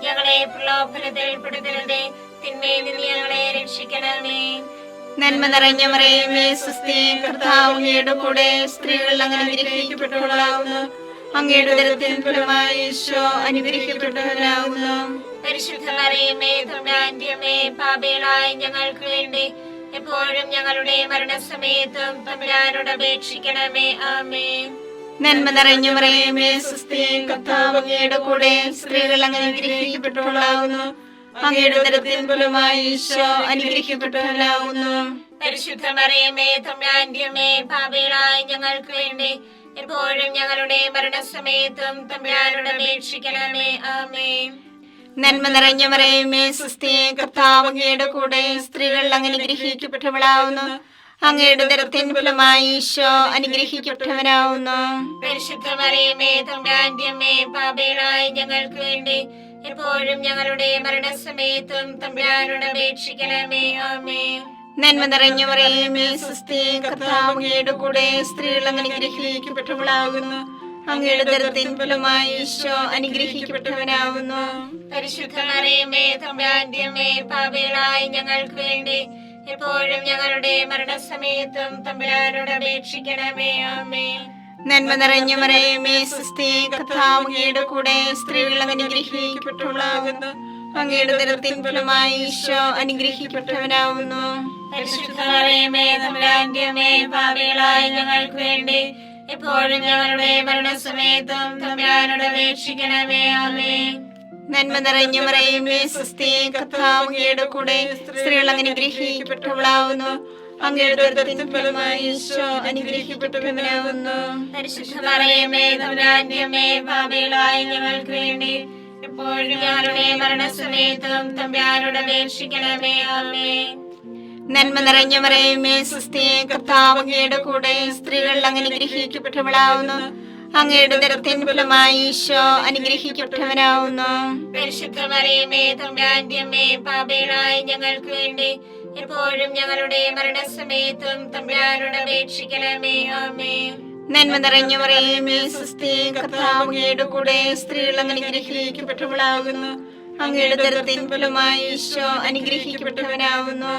ഞങ്ങളെ പ്രലോഭനത്തിൽ പെടുത്തരുതേ, തിന്മയിൽ നിന്ന് ഞങ്ങളെ രക്ഷിക്കണമേ. നന്മ നിറഞ്ഞ മറിയമേ സ്വസ്തി, കർത്താവ് അങ്ങയുടെ കൂടെ സ്ത്രീകൾ അങ്ങ് അനുഗ്രഹിക്കപ്പെട്ടവളാകുന്നു. അങ്ങയുടെ ഉദരത്തിൻ ഫലമായി ഈശോ അനുഗ്രഹിക്കപ്പെട്ടവനാകുന്നു. പരിശുദ്ധ മറിയമേ തമ്പുരാന്റെ അമ്മേ, പാപികളായ ഞങ്ങൾക്ക് വേണ്ടി എപ്പോഴും ഞങ്ങളുടെ മരണസമയത്തും തമ്പുരാനോട് അപേക്ഷിക്കണമേ. ആമേൻ. നന്മ നിറഞ്ഞ മറിയമേ സ്വസ്തി, കർത്താവ് അങ്ങയുടെ കൂടെ സ്ത്രീകൾ അങ്ങ് അനുഗ്രഹിക്കപ്പെട്ടവളാകുന്നു. അങ്ങയുടെ ഉദരത്തിൻ ഫലമായി ഈശോ അനുഗ്രഹിക്കപ്പെട്ടവനാകുന്നു. പരിശുദ്ധ മറിയമേ തമ്പുരാന്റെ അമ്മേ, പാപികളായ ഞങ്ങൾക്ക് വേണ്ടി എപ്പോഴും ഞങ്ങളുടെ മരണസമയത്തും തമ്പുരാനോട് അപേക്ഷിക്കണമേ. ആമേൻ. നന്മ നിറഞ്ഞ മറിയമേ സ്വസ്തി, കർത്താവ് അങ്ങയുടെ കൂടെ സ്ത്രീകൾ അങ്ങ് അനുഗ്രഹിക്കപ്പെട്ടവളാകുന്നു. അങ്ങയുടെ ഉദരത്തിൻ ഫലമായി ഈശോ അനുഗ്രഹിക്കപ്പെട്ടവനാകുന്നു. പരിശുദ്ധ മറിയമേ തമ്പുരാന്റെ അമ്മേ, പാപികളായ ഞങ്ങൾക്ക് വേണ്ടി എപ്പോഴും ഞങ്ങളുടെ മരണസമയത്തും തമ്പുരാനോട് അപേക്ഷിക്കണമേ. ആമേൻ. നന്മ നിറഞ്ഞ മറിയമേ സ്വസ്തി, കർത്താവ് അങ്ങയുടെ കൂടെ സ്ത്രീകൾ അങ്ങ് അനുഗ്രഹിക്കപ്പെട്ടവളാകുന്നു. അങ്ങയുടെ ഉദരത്തിൻ ഫലമായി ഈശോ അനുഗ്രഹിക്കപ്പെട്ടവനാകുന്നു. പരിശുദ്ധ മറിയമേ തമ്പുരാന്റെ അമ്മേ, പാപികളായ ഞങ്ങൾക്ക് വേണ്ടി എപ്പോഴും ഞങ്ങളുടെ മരണസമയത്തും തമ്പുരാനോട് അപേക്ഷിക്കണമേ. ആമേൻ. നന്മ നിറഞ്ഞ മറിയമേ സ്വസ്തി, കർത്താവ് അങ്ങയുടെ കൂടെ സ്ത്രീകൾ അങ്ങ് അനുഗ്രഹിക്കപ്പെട്ടവളാകുന്നു. അങ്ങയുടെ ഉദരത്തിൻ ഫലമായി ഈശോ അനുഗ്രഹിക്കപ്പെട്ടവനാകുന്നു. പരിശുദ്ധ മറിയമേ തമ്പുരാന്റെ അമ്മേ, പാപികളായ ഞങ്ങൾക്ക് വേണ്ടി എപ്പോഴും ഞങ്ങളുടെ മരണസമയത്തും തമ്പുരാനോട് അപേക്ഷിക്കണമേ. ആമേൻ. നന്മ നിറഞ്ഞ മറിയമേ സ്വസ്തി, കർത്താവ് അങ്ങയുടെ കൂടെ സ്ത്രീകൾ അങ്ങ് അനുഗ്രഹിക്കപ്പെട്ടവളാകുന്നു. അങ്ങയുടെ ഉദരത്തിൻ ഫലമായി ഈശോ അനുഗ്രഹിക്കപ്പെട്ടവനാകുന്നു. പരിശുദ്ധ മറിയമേ തമ്പുരാന്റെ അമ്മേ, പാപികളായ ഞങ്ങൾക്ക് വേണ്ടി എപ്പോഴും ഞങ്ങളുടെ മരണസമയത്തും തമ്പുരാനോട് അപേക്ഷിക്കണമേ. ആമേൻ. നന്മ നിറഞ്ഞ മറിയമേ സ്വസ്തി, കർത്താവ് അങ്ങയുടെ കൂടെ സ്ത്രീകൾ അങ്ങ് അനുഗ്രഹിക്കപ്പെട്ടവളാകുന്നു. അങ്ങയുടെ ഉദരത്തിൻ ഫലമായി ഈശോ അനുഗ്രഹിക്കപ്പെട്ടവനാകുന്നു. പരിശുദ്ധ മറിയമേ തമ്പുരാന്റെ അമ്മേ, പാപികളായ ഞങ്ങൾക്ക് വേണ്ടി എപ്പോഴും ഞങ്ങളുടെ മരണസമയത്തും തമ്പുരാനോട് അപേക്ഷിക്കണമേ. ആമേൻ. നന്മ നിറഞ്ഞ മറിയമേ സ്വസ്തി, കർത്താവ് അങ്ങയുടെ കൂടെ സ്ത്രീകൾ അനുഗ്രഹിക്കപ്പെട്ടവളാകുന്നു. അങ്ങയുടെ ഉദരത്തിൻ ഫലമായി ഈശോ അനുഗ്രഹിക്കപ്പെട്ടവനാകുന്നു.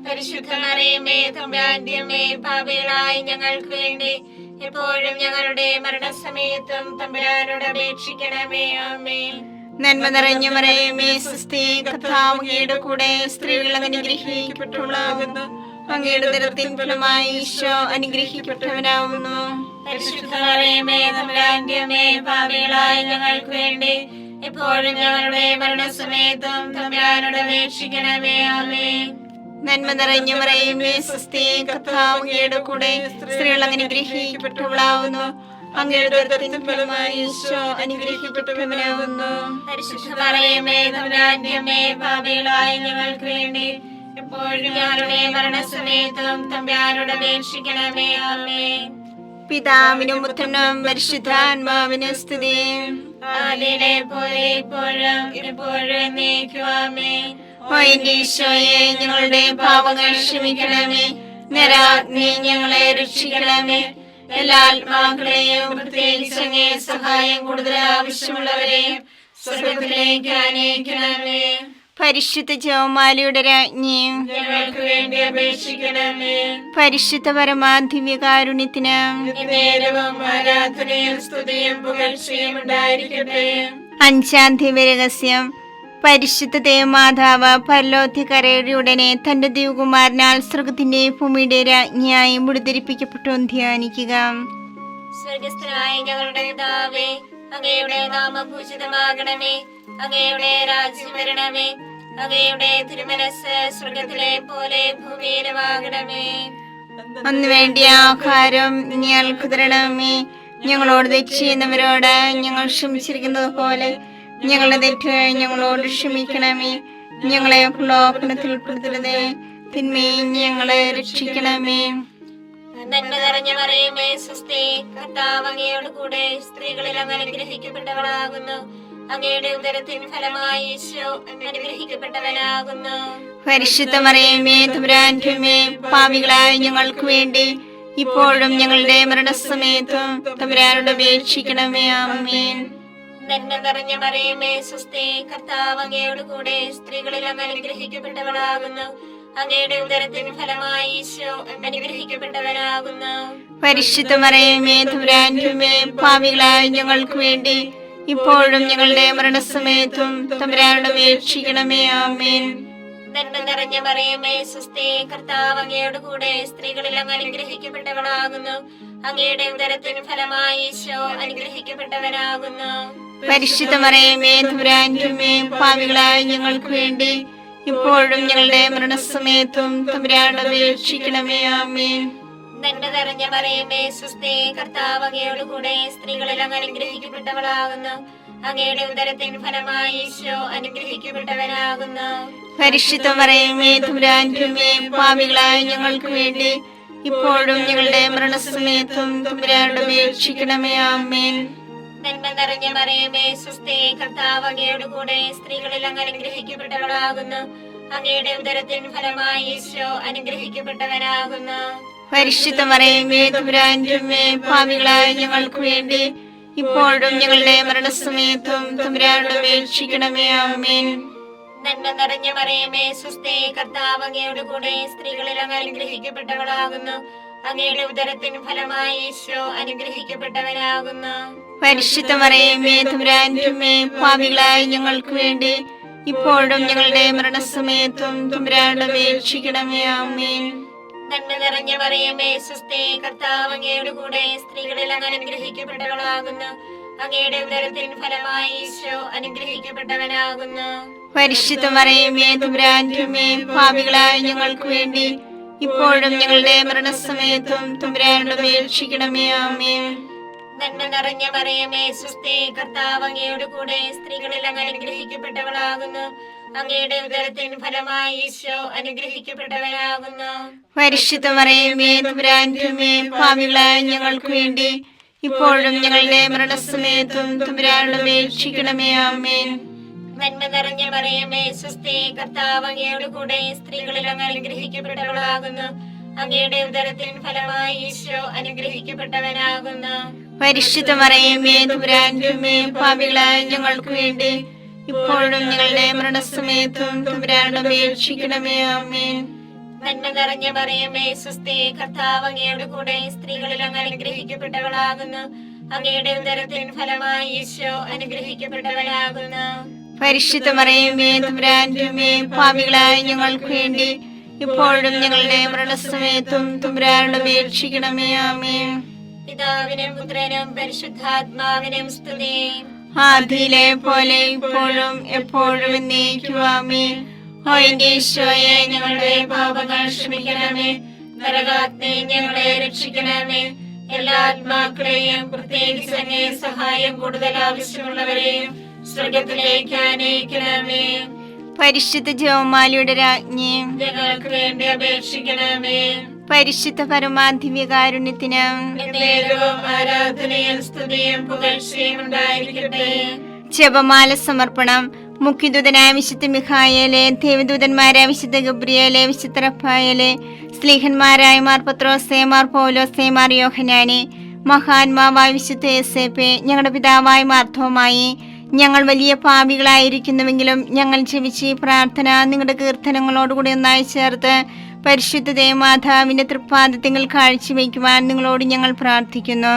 പരിശുദ്ധ മറിയമേ തമ്പുരാന്റെ അമ്മേ, പാപികളായ ഞങ്ങൾക്ക് വേണ്ടി എപ്പോഴും ഞങ്ങളുടെ മരണസമയത്തും തമ്പുരാനോട് അപേക്ഷിക്കണമേ. ആമേൻ. നന്മ നിറഞ്ഞ മറിയമേ സ്വസ്തി, കർത്താവ് അങ്ങയുടെ കൂടെ സ്ത്രീകൾ അനുഗ്രഹിക്കപ്പെട്ടവളാകുന്നു. അങ്ങയുടെ ഉദരത്തിൻ ഫലമായി ഈശോ അനുഗ്രഹിക്കപ്പെട്ടവനാകുന്നു. പരിശുദ്ധ മറിയമേ തമ്പുരാന്റെ അമ്മേ, പാപികളായ ഞങ്ങൾക്ക് വേണ്ടി എപ്പോഴും ഞങ്ങളുടെ മരണസമയത്തും തമ്പുരാനോട് അപേക്ഷിക്കണമേ. ആമേൻ. നന്മ നിറഞ്ഞ മറിയമേ സ്വസ്തി, കർത്താവ് അങ്ങയുടെ കൂടെ സ്ത്രീകൾ അനുഗ്രഹിക്കപ്പെട്ടവളാകുന്നു. അങ്ങയുടെ ഉദരത്തിൻ ഫലമായി ഈശോ അനുഗ്രഹിക്കപ്പെട്ടവനാകുന്നു. പരിശുദ്ധ മറിയമേ തമ്പുരാന്റെ അമ്മേ, പാപികളായ ഞങ്ങൾക്ക് വേണ്ടി എപ്പോഴും ഞങ്ങളുടെ മരണസമയത്തും തമ്പുരാനോട് അപേക്ഷിക്കണമേ. ആമേൻ. പിതാവിനും പുത്രനും പരിശുദ്ധാത്മാവിനും സ്തുതി. ആദിയിലെ പോലെ ഇപ്പോഴും എപ്പോഴും എന്നേക്കും. ആമേൻ. ഓ എന്റെ ഈശോയെ, ഞങ്ങളുടെ പാപങ്ങൾ ക്ഷമിക്കണമേ. നരാഗ്നി ഞങ്ങളെ രക്ഷിക്കണമേ. എല്ലാ ആത്മാക്കളെയും പ്രത്യേകിച്ച് അങ്ങേ സഹായം കൂടുതൽ ആവശ്യമുള്ളവരെയും സ്വർഗ്ഗത്തിലേക്ക് ആനയിക്കണമേ. പരിശുദ്ധ ജപമാലയുടെ രാജ്ഞിയും ഞങ്ങൾക്ക് വേണ്ടി അപേക്ഷിക്കണമേ. പരിശുദ്ധ പരമാദിവ്യകാരുണ്യത്തിന് നേരവും ആരാധനയും സ്തുതിയും പുകഴ്ചയും ഉണ്ടായിരിക്കട്ടെ. അഞ്ചാം ദിവ്യരഹസ്യം. പരിശുദ്ധ ദേവമാതാവ് പരലോകത്തിക്കരയുടെ ഉടനെ തന്റെ ദിവകുമാരനാൽ സ്വർഗത്തിന്റെ ഭൂമിയുടെ രാജ്ഞിയായി മുടിധരിപ്പിക്കപ്പെട്ടു ധ്യാനിക്കുക. സ്വർഗസ്ഥനായ ഞങ്ങളുടെ പിതാവേ, അങ്ങയുടെ നാമം പൂജിതമാകണമേ. അങ്ങയുടെ രാജ്യം വരണമേ. അങ്ങയുടെ തിരുമനസ്സ് സ്വർഗത്തിലെ പോലെ ഭൂമിയിലുമാകണമേ. അന്ന് വേണ്ടിയ ആഹാരം ഞങ്ങൾക്ക് തരണമേ. ഞങ്ങളോട് തെറ്റ് ചെയ്യുന്നവരോട് ഞങ്ങൾ ക്ഷമിച്ചിരിക്കുന്നത് പോലെ ഞങ്ങളുടെ തെറ്റ് ഞങ്ങളോട് ക്ഷമിക്കണമേ. ഞങ്ങളെ പ്രലോഭനത്തിൽ ഉൾപ്പെടുത്തരുതേ, തിന്മയിൽ ഞങ്ങളെ രക്ഷിക്കണമേ. നന്മ നിറഞ്ഞ മറിയമേ സ്വസ്തി, കർത്താവ് അങ്ങയോട് കൂടെ സ്ത്രീകളിൽ അങ്ങ് അനുഗ്രഹിക്കപ്പെട്ടവളാകുന്നു. അങ്ങയുടെ ഉദരത്തിൻ ഫലമായി ഈശോ അനുഗ്രഹിക്കപ്പെട്ടവനാകുന്നു. പരിശുദ്ധ മറിയമേ തമ്പുരാന്റെ അമ്മേ, പാപികളായ ഞങ്ങൾക്ക് വേണ്ടി ഇപ്പോഴും ഞങ്ങളുടെ മരണസമയത്തും തമ്പുരാനോട് അപേക്ഷിക്കണമേ. ആമേൻ. നന്മ നിറഞ്ഞ മറിയമേ സ്വസ്തി, കർത്താവ് അങ്ങയോട് കൂടെ സ്ത്രീകളിൽ അങ്ങ് അനുഗ്രഹിക്കപ്പെട്ടവളാകുന്നു. അങ്ങയുടെ ഉദരത്തിൻ ഫലമായി ഈശോ അനുഗ്രഹിക്കപ്പെട്ടവനാകുന്നു. പരിശുദ്ധ മറിയമേ തമ്പുരാന്റെ അമ്മേ, പാപികളായ ഞങ്ങൾക്ക് വേണ്ടി ഇപ്പോഴും ഞങ്ങളുടെ മരണസമയത്തും തമ്പുരാനോട് അപേക്ഷിക്കണമേ. ആമേൻ. നന്മ നിറഞ്ഞ മറിയമേ സ്വസ്തി, കർത്താവ് അങ്ങയോട് കൂടെ സ്ത്രീകളിൽ അങ്ങ് അനുഗ്രഹിക്കപ്പെട്ടവളാകുന്നു. അങ്ങയുടെ ഉദരത്തിൻ ഫലമായി ഈശോ അനുഗ്രഹിക്കപ്പെട്ടവനാകുന്നു. പരിശുദ്ധ മറിയമേ തമ്പുരാന്റെ അമ്മേ, പാപികളായ ഞങ്ങൾക്ക് വേണ്ടി ഇപ്പോഴും ഞങ്ങളുടെ മരണസമയത്തും തമ്പുരാനോട് അപേക്ഷിക്കണമേ. ആമേൻ. നന്മ നിറഞ്ഞ മറിയമേ സ്വസ്തി, കർത്താവ് അങ്ങയോട് കൂടെ സ്ത്രീകളിൽ അങ്ങ് അനുഗ്രഹിക്കപ്പെട്ടവളാകുന്നു. അങ്ങയുടെ ഉദരത്തിൻ ഫലമായി ഈശോ അനുഗ്രഹിക്കപ്പെട്ടവനാകുന്നു. പരിശുദ്ധ മറിയമേ തമ്പുരാന്റെ അമ്മേ, പാപികളായ ഞങ്ങൾക്ക് വേണ്ടി ഇപ്പോഴും ഞങ്ങളുടെ മരണസമയത്തും തമ്പുരാനോട് അപേക്ഷിക്കണമേ. ആമേൻ. നന്മ നിറഞ്ഞ മറിയമേ സ്വസ്തി, കർത്താവ് അങ്ങയോട് കൂടെ സ്ത്രീകളിൽ അങ്ങ് അനുഗ്രഹിക്കപ്പെട്ടവളാകുന്നു. അങ്ങയുടെ ഉദരത്തിൻ ഫലമായി ഈശോ അനുഗ്രഹിക്കപ്പെട്ടവനാകുന്നു. പരിശുദ്ധ മറിയമേ തമ്പുരാന്റെ അമ്മേ, പാപികളായ ഞങ്ങൾക്ക് വേണ്ടി ഇപ്പോഴും ഞങ്ങളുടെ മരണസമയത്തും തമ്പുരാനോട് അപേക്ഷിക്കണമേ. ആമേൻ. നന്മ നിറഞ്ഞ മറിയമേ സ്വസ്തി, കർത്താവ് അങ്ങയോട് കൂടെ സ്ത്രീകളിൽ അങ്ങ് അനുഗ്രഹിക്കപ്പെട്ടവളാകുന്നു. അങ്ങയുടെ ഉദരത്തിൻ ഫലമായി ഈശോ അനുഗ്രഹിക്കപ്പെട്ടവനാകുന്നു. പരിശുദ്ധ മറിയമേ തമ്പുരാന്റെ അമ്മേ, പാപികളായ ഞങ്ങൾക്ക് വേണ്ടി ഇപ്പോഴും ഞങ്ങളുടെ മരണസമയത്തും തമ്പുരാനോട് അപേക്ഷിക്കണമേ. ആമേൻ. നന്മ നിറഞ്ഞ മറിയമേ സ്വസ്തി, കർത്താവ് അങ്ങയോട് കൂടെ സ്ത്രീകളിൽ അങ്ങ് അനുഗ്രഹിക്കപ്പെട്ടവളാകുന്നു. അങ്ങയുടെ ഉദരത്തിൻ ഫലമായി ഈശോ അനുഗ്രഹിക്കപ്പെട്ടവനാകുന്നു. പരിശുദ്ധ മറിയമേ തമ്പുരാന്റെ അമ്മേ, പാപികളായ ഞങ്ങൾക്ക് വേണ്ടി ഇപ്പോഴും ഞങ്ങളുടെ മരണസമയത്തും തമ്പുരാനോട് അപേക്ഷിക്കണമേ. ആമേൻ. നന്മ നിറഞ്ഞ മറിയമേ സ്വസ്തി, കർത്താവ് അങ്ങയോട് കൂടെ സ്ത്രീകളിൽ അങ്ങ് അനുഗ്രഹിക്കപ്പെട്ടവളാകുന്നു. അങ്ങയുടെ ഉദരത്തിൻ ഫലമായി ഈശോ അനുഗ്രഹിക്കപ്പെട്ടവനാകുന്നു. പരിശുദ്ധ മറിയമേ തമ്പുരാന്റെ അമ്മേ, പാപികളായ ഞങ്ങൾക്ക് വേണ്ടി ഇപ്പോഴും ഞങ്ങളുടെ മരണസമയത്തും തമ്പുരാനോട് അപേക്ഷിക്കണമേ. ആമേൻ. നന്മ നിറഞ്ഞ മറിയമേ സ്വസ്തി, കർത്താവ് അങ്ങയോട് കൂടെ സ്ത്രീകളിൽ അങ്ങ് അനുഗ്രഹിക്കപ്പെട്ടവളാകുന്നു. അങ്ങയുടെ ഉദരത്തിൻ ഫലമായി ഈശോ അനുഗ്രഹിക്കപ്പെട്ടവനാകുന്നു. പരിശുദ്ധ മറിയമേ തമ്പുരാന്റെ അമ്മേ, പാപികളായ ഞങ്ങൾക്ക് വേണ്ടി ഇപ്പോഴും ഞങ്ങളുടെ മരണസമയത്തും തമ്പുരാനോട് അപേക്ഷിക്കണമേ. ആമേൻ. നന്മ നിറഞ്ഞ മറിയമേ സ്വസ്തി, കർത്താവ് അങ്ങയുടെ കൂടെ സ്ത്രീകളിൽ അങ്ങ് അനുഗ്രഹിക്കപ്പെട്ടവളാകുന്നു. അങ്ങയുടെ ഉദരത്തിൻ ഫലമായി ഈശോ അനുഗ്രഹിക്കപ്പെട്ടവനാകുന്നു. പരിശുദ്ധ മറിയമേ തമ്പുരാന്റെ അമ്മേ, പാപികളായ ഞങ്ങൾക്ക് വേണ്ടി ഇപ്പോഴും ഞങ്ങളുടെ മരണസമയത്തും തമ്പുരാനോട് അപേക്ഷിക്കണമേ. ആമേൻ. പിതാവിനും പുത്രനും പരിശുദ്ധാത്മാവിനും സ്തുതി. ആദിയിലെ പോലെ ഇപ്പോഴും എപ്പോഴും എന്നേക്കും. ആമേൻ. ഓ എന്റെ ഈശോയെ, ഞങ്ങളുടെ പാപങ്ങൾ ക്ഷമിക്കണമേ. നരകാഗ്നി ഞങ്ങളെ രക്ഷിക്കണമേ. എല്ലാ ആത്മാക്കളെയും പ്രത്യേകിച്ച് അങ്ങേ സഹായം കൂടുതൽ ആവശ്യമുള്ളവരെയും സ്വർഗത്തിലേക്ക് ആനയിക്കണമേ. പരിശുദ്ധ ജപമാലയുടെ രാജ്ഞി, ഞങ്ങൾക്ക് വേണ്ടി അപേക്ഷിക്കണമേ. പരിശുദ്ധ പരമാധിവ്യകാരുണ്യത്തിന് നേരവും ആരാധനയും സ്തുതിയും പുകഴ്ചയും ഉണ്ടായിരിക്കട്ടെ. ജപമാല സമർപ്പണം. മുഖ്യദൂതനായ വിശുദ്ധ മിഖായേലെ, ദേവദൂതന്മാരായ വിശുദ്ധ ഗബ്രിയേലെ, വിശുദ്ധ റഫായേലെ, സ്ലീഹന്മാരായ മാർ പത്രോസേ, മാർ പൗലോസേ, മാർ യോഹന്നാനെ, മഹാത്മാവായ വിശുദ്ധ യേസേപ്പേ, ഞങ്ങളുടെ പിതാവായ മാർത്തോമായി, ഞങ്ങൾ വലിയ പാപികളായിരിക്കുന്നുവെങ്കിലും ഞങ്ങൾ ജപിച്ച് ഈ പ്രാർത്ഥന നിങ്ങളുടെ കീർത്തനങ്ങളോടുകൂടി ഒന്നായി ചേർത്ത് പരിശുദ്ധ ദേവമാതാവിന്റെ തൃപ്പാദത്തിൽ കാഴ്ചവെക്കുവാൻ നിങ്ങളോട് ഞങ്ങൾ പ്രാർത്ഥിക്കുന്നു.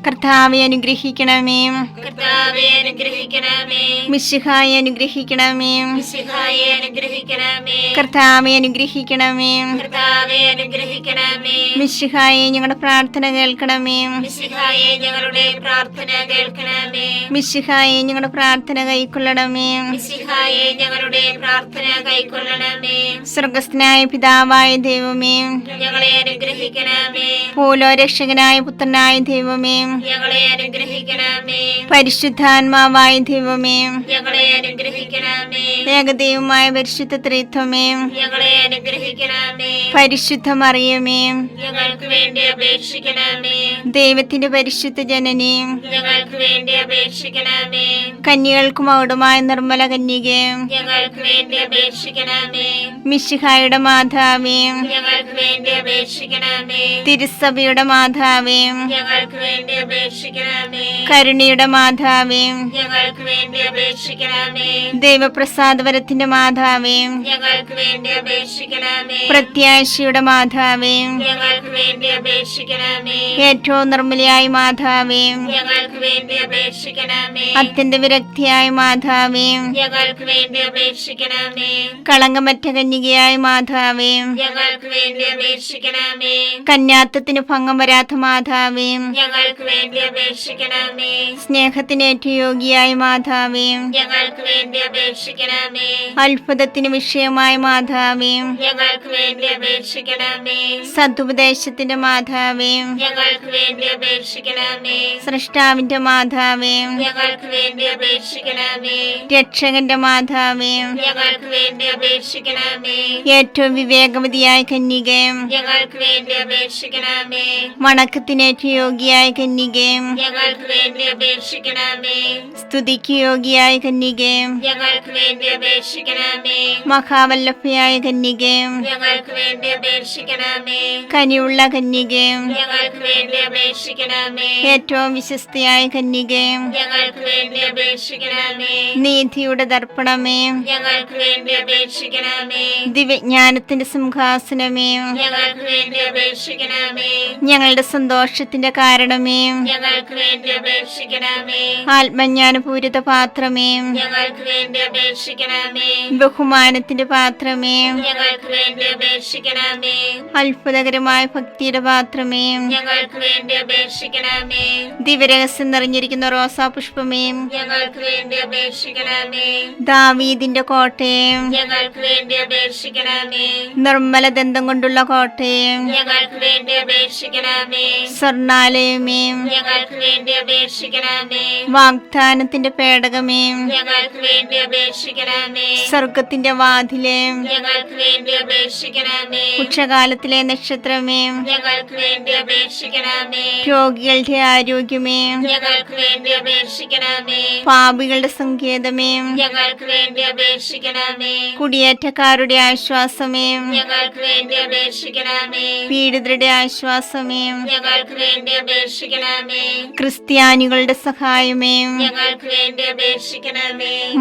കർത്താവെ അനുഗ്രഹിക്കണമേ. കർത്താവേ അനുഗ്രഹിക്കണമേ. മിശിഹായെ അനുഗ്രഹിക്കണമേ. മിശിഹായെ അനുഗ്രഹിക്കണമേ. കർത്താവെ അനുഗ്രഹിക്കണമേ. കർത്താവേ അനുഗ്രഹിക്കണമേ. മിശിഹായെ ഞങ്ങളുടെ പ്രാർത്ഥന കേൾക്കണമേ. മിശിഹായെ ഞങ്ങളുടെ പ്രാർത്ഥന കേൾക്കണമേ. മിശിഹായെ ഞങ്ങളുടെ പ്രാർത്ഥന കൈക്കൊള്ളണമേ. മിശിഹായെ ഞങ്ങളുടെ പ്രാർത്ഥന കൈക്കൊള്ളണമേ. സ്വർഗസ്ഥനായ പിതാവായ ദൈവമേ, ഞങ്ങളെ അനുഗ്രഹിക്കണമേ. ഭൂലോരക്ഷകനായ പുത്രനായ ദൈവമേ, ഞങ്ങളെ അനുഗ്രഹിക്കണമേ. പരിശുദ്ധാത്മാവായ ദൈവമേ, ഞങ്ങളെ അനുഗ്രഹിക്കണമേ. ഏകദൈവമായ പരിശുദ്ധ ത്രിത്വമേ, ഞങ്ങളെ അനുഗ്രഹിക്കണമേ. പരിശുദ്ധ മറിയമേ, ഞങ്ങൾക്ക് വേണ്ടി അപേക്ഷിക്കണമേ. ദൈവത്തിന്റെ പരിശുദ്ധ ജനനി, ഞങ്ങൾക്ക് വേണ്ടി അപേക്ഷിക്കണമേ. കന്യകൾക്ക് മകുടമായ നിർമ്മല കന്യകേ, ഞങ്ങൾക്ക് വേണ്ടി അപേക്ഷിക്കണമേ. മിശിഹായുടെ മാതാവേ, ഞങ്ങൾക്ക് വേണ്ടി അപേക്ഷിക്കണമേ. തിരുസഭയുടെ മാതാവേ, ഞങ്ങൾക്ക് വേണ്ടി അപേക്ഷിക്കണമേ. കരുണയുടെ മാതാവേ, ഞങ്ങൾക്ക് വേണ്ടി അപേക്ഷിക്കണമേ. ദൈവപ്രസാദപരത്തിന്റെ മാതാവേ, ഞങ്ങൾക്ക് വേണ്ടി അപേക്ഷിക്കണമേ. പ്രത്യാശയുടെ മാതാവേ, ഞങ്ങൾക്ക് വേണ്ടി അപേക്ഷിക്കണമേ. ഏറ്റവും നിർമ്മലയായ മാതാവേ, ഞങ്ങൾക്ക് വേണ്ടി അപേക്ഷിക്കണമേ. അത്യന്ത വിരക്തിയായ മാതാവേ, ഞങ്ങൾക്ക് വേണ്ടി അപേക്ഷിക്കണമേ. കളങ്കമറ്റ കന്യകയായ മാതാവേ, ഞങ്ങൾക്ക് വേണ്ടി അപേക്ഷിക്കണമേ. കന്യാത്വത്തിന് ഭംഗം വരാത്ത മാതാവേ, ഞങ്ങൾക്ക് വേണ്ടി അപേക്ഷിക്കണമേ. സ്നേഹത്തിന് ഏറ്റവും യോഗ്യയായ മാതാവേ, ഞങ്ങൾക്ക് വേണ്ടി അപേക്ഷിക്കണമേ. അത്ഭുതത്തിന് വിഷയമായ മാതാവേ, ഞങ്ങൾക്ക് വേണ്ടി അപേക്ഷിക്കണമേ. സതുപദേശത്തിന്റെ മാതാവേ, ഞങ്ങൾക്ക് വേണ്ടി അപേക്ഷിക്കണമേ. സൃഷ്ടാവിന്റെ മാതാവേ, ഞങ്ങൾക്ക് വേണ്ടി അപേക്ഷിക്കണമേ. രക്ഷകന്റെ മാതാവേ, ഞങ്ങൾക്ക് വേണ്ടി അപേക്ഷിക്കണമേ. ഏറ്റവും വിവേകവതിയായ കന്യകേ, ഞങ്ങൾക്ക് വേണ്ടി അപേക്ഷിക്കണമേ. വണക്കത്തിന് ഏറ്റവും യോഗ്യയായ കന്യകേ, ഞങ്ങൾക്ക് വേണ്ടി അപേക്ഷിക്കണമേ. സ്തുതിക്ക് യോഗ്യയായ കന്യകേ, ഞങ്ങൾക്ക് വേണ്ടി അപേക്ഷിക്കണമേ. മഹാവല്ലഭയായ കന്യകേ, ഞങ്ങൾക്ക് വേണ്ടി അപേക്ഷിക്കണമേ. കനിയുള്ള കന്യകേ, ഞങ്ങൾക്ക് വേണ്ടി അപേക്ഷിക്കണമേ. ഏറ്റവും വിശ്വസ്തയായ കന്യകേ, ഞങ്ങൾക്ക് വേണ്ടി അപേക്ഷിക്കണമേ. നീതിയുടെ ദർപ്പണമേ, ഞങ്ങൾക്ക് വേണ്ടി അപേക്ഷിക്കണമേ. ദിവ്യജ്ഞാനത്തിന്റെ സിംഹാസനമേ, ഞങ്ങൾക്ക് വേണ്ടി അപേക്ഷിക്കണമേ. ഞങ്ങളുടെ സന്തോഷത്തിന്റെ കാരണമേ, ഞങ്ങൾക്ക് വേണ്ടി അപേക്ഷിക്കണമേ. ആത്മജ്ഞാനപൂരിത പാത്രമേ, ഞങ്ങൾക്ക് വേണ്ടി അപേക്ഷിക്കണമേ. ബഹുമാനത്തിന്റെ പാത്രമേ, ഞങ്ങൾക്ക് വേണ്ടി അപേക്ഷിക്കണമേ. അത്ഭുതകരമായ ഭക്തിയുടെ പാത്രമേ, ഞങ്ങൾക്ക് വേണ്ടി അപേക്ഷിക്കണമേ. ദിവ്യരഹസ്യം നിറഞ്ഞിരിക്കുന്ന റോസാ പുഷ്പമേ, ഞങ്ങൾക്ക് വേണ്ടി അപേക്ഷിക്കണമേ. ദാവീദിന്റെ കോട്ടയെ, ഞങ്ങൾക്ക് വേണ്ടി അപേക്ഷിക്കണമേ. നിർമ്മല ദന്തം കൊണ്ടുള്ള കോട്ടയെ, ഞങ്ങൾക്ക് വേണ്ടി അപേക്ഷിക്കണമേ. സ്വർണാലയമേ, ഞങ്ങൾക്ക് വേണ്ടി അപേക്ഷിക്കണമേ. വാഗ്ദാനത്തിന്റെ പേടകമേ, ഞങ്ങൾക്ക് വേണ്ടി അപേക്ഷിക്കണമേ. സ്വർഗത്തിന്റെ വാതിലേ, ഞങ്ങൾക്ക് വേണ്ടി അപേക്ഷിക്കണമേ. ഉച്ചകാലത്തിലെ നക്ഷത്രമേ, ഞങ്ങൾക്ക് വേണ്ടി അപേക്ഷിക്കണമേ. രോഗികളുടെ ആരോഗ്യമേ, ഞങ്ങൾക്ക് വേണ്ടി അപേക്ഷിക്കണമേ. പാപികളുടെ സങ്കേതമേ, ഞങ്ങൾക്ക് വേണ്ടി അപേക്ഷിക്കണമേ. കുടിയേറ്റക്കാരുടെ ആശ്വാസമേ, ഞങ്ങൾക്ക് വേണ്ടി അപേക്ഷിക്കണമേ. പീഡിതരുടെ ആശ്വാസമേ, ഞങ്ങൾക്ക് വേണ്ടി അപേക്ഷിക്കണമേ. ക്രിസ്ത്യാനികളുടെ സഹായമേ, ഞങ്ങൾക്ക് വേണ്ടി അപേക്ഷിക്കണമേ.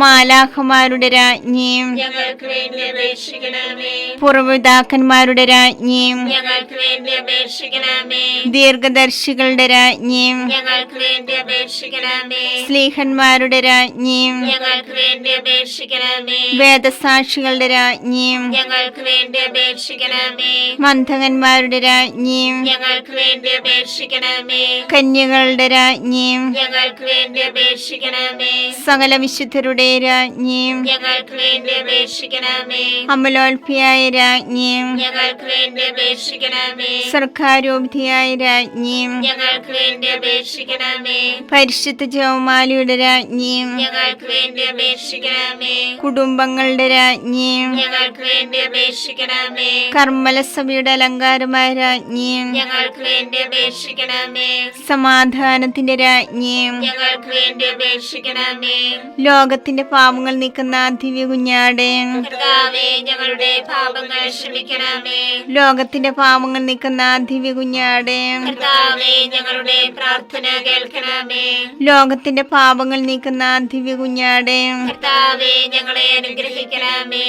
മാലാഖമാരുടെ രാജ്ഞി, ഞങ്ങൾക്ക് വേണ്ടി അപേക്ഷിക്കണമേ. പൂർവ്വപിതാക്കന്മാരുടെ രാജ്ഞി, ഞങ്ങൾക്ക് വേണ്ടി അപേക്ഷിക്കണമേ. ദീർഘദർശികളുടെ രാജ്ഞി, ഞങ്ങൾക്ക് വേണ്ടി അപേക്ഷിക്കണമേ. സ്ലീഹന്മാരുടെ രാജ്ഞി, ഞങ്ങൾക്ക് വേണ്ടി അപേക്ഷിക്കണമേ. വേദസാക്ഷികളുടെ രാജ്ഞി, ഞങ്ങൾക്ക് വേണ്ടി അപേക്ഷിക്കണമേ. മന്ധകന്മാരുടെ രാജ്ഞി, ഞങ്ങൾക്ക് വേണ്ടി അപേക്ഷിക്കണമേ. കന്യകളുടെ രാജ്ഞി, ഞങ്ങൾക്ക് വേണ്ടി അപേക്ഷിക്കണമേ. സകല വിശുദ്ധരുടെ രാജ്ഞി, ഞങ്ങൾക്ക് വേണ്ടി അപേക്ഷിക്കണമേ. അമലോൽപിയായ രാജ്ഞി, ഞങ്ങൾക്ക് വേണ്ടി അപേക്ഷിക്കണമേ. സർക്കാരോപധിയായ രാജ്ഞി, ഞങ്ങൾക്ക് വേണ്ടി അപേക്ഷിക്കണമേ. പരിശുദ്ധ ജപമാലയുടെ രാജ്ഞി, ഞങ്ങൾക്ക് വേണ്ടി അപേക്ഷിക്കണമേ. കുടുംബങ്ങളുടെ രാജ്ഞി, ഞങ്ങൾക്ക് വേണ്ടി അപേക്ഷിക്കണമേ. കർമ്മലസഭയുടെ അലങ്കാരമായ രാജ്ഞി, ഞങ്ങൾക്ക് വേണ്ടി അപേക്ഷിക്കണമേ. സമാധാനത്തിന്റെ രാജ്ഞി, ഞങ്ങൾക്ക് വേണ്ടി അപേക്ഷിക്കണമേ. ലോകത്തിന്റെ പാപങ്ങൾ നീക്കുന്ന ദിവ്യ കുഞ്ഞാടേ, കർത്താവേ, ഞങ്ങളുടെ പാപങ്ങൾ ക്ഷമിക്കണമേ. ലോകത്തിന്റെ പാപങ്ങൾ നീക്കുന്ന ദിവ്യ കുഞ്ഞാടേ, കർത്താവേ, ഞങ്ങളുടെ പ്രാർത്ഥന കേൾക്കണമേ. ലോകത്തിന്റെ പാപങ്ങൾ നീക്കുന്ന ദിവ്യ കുഞ്ഞാടേ, കർത്താവേ, ഞങ്ങളെ അനുഗ്രഹിക്കണമേ.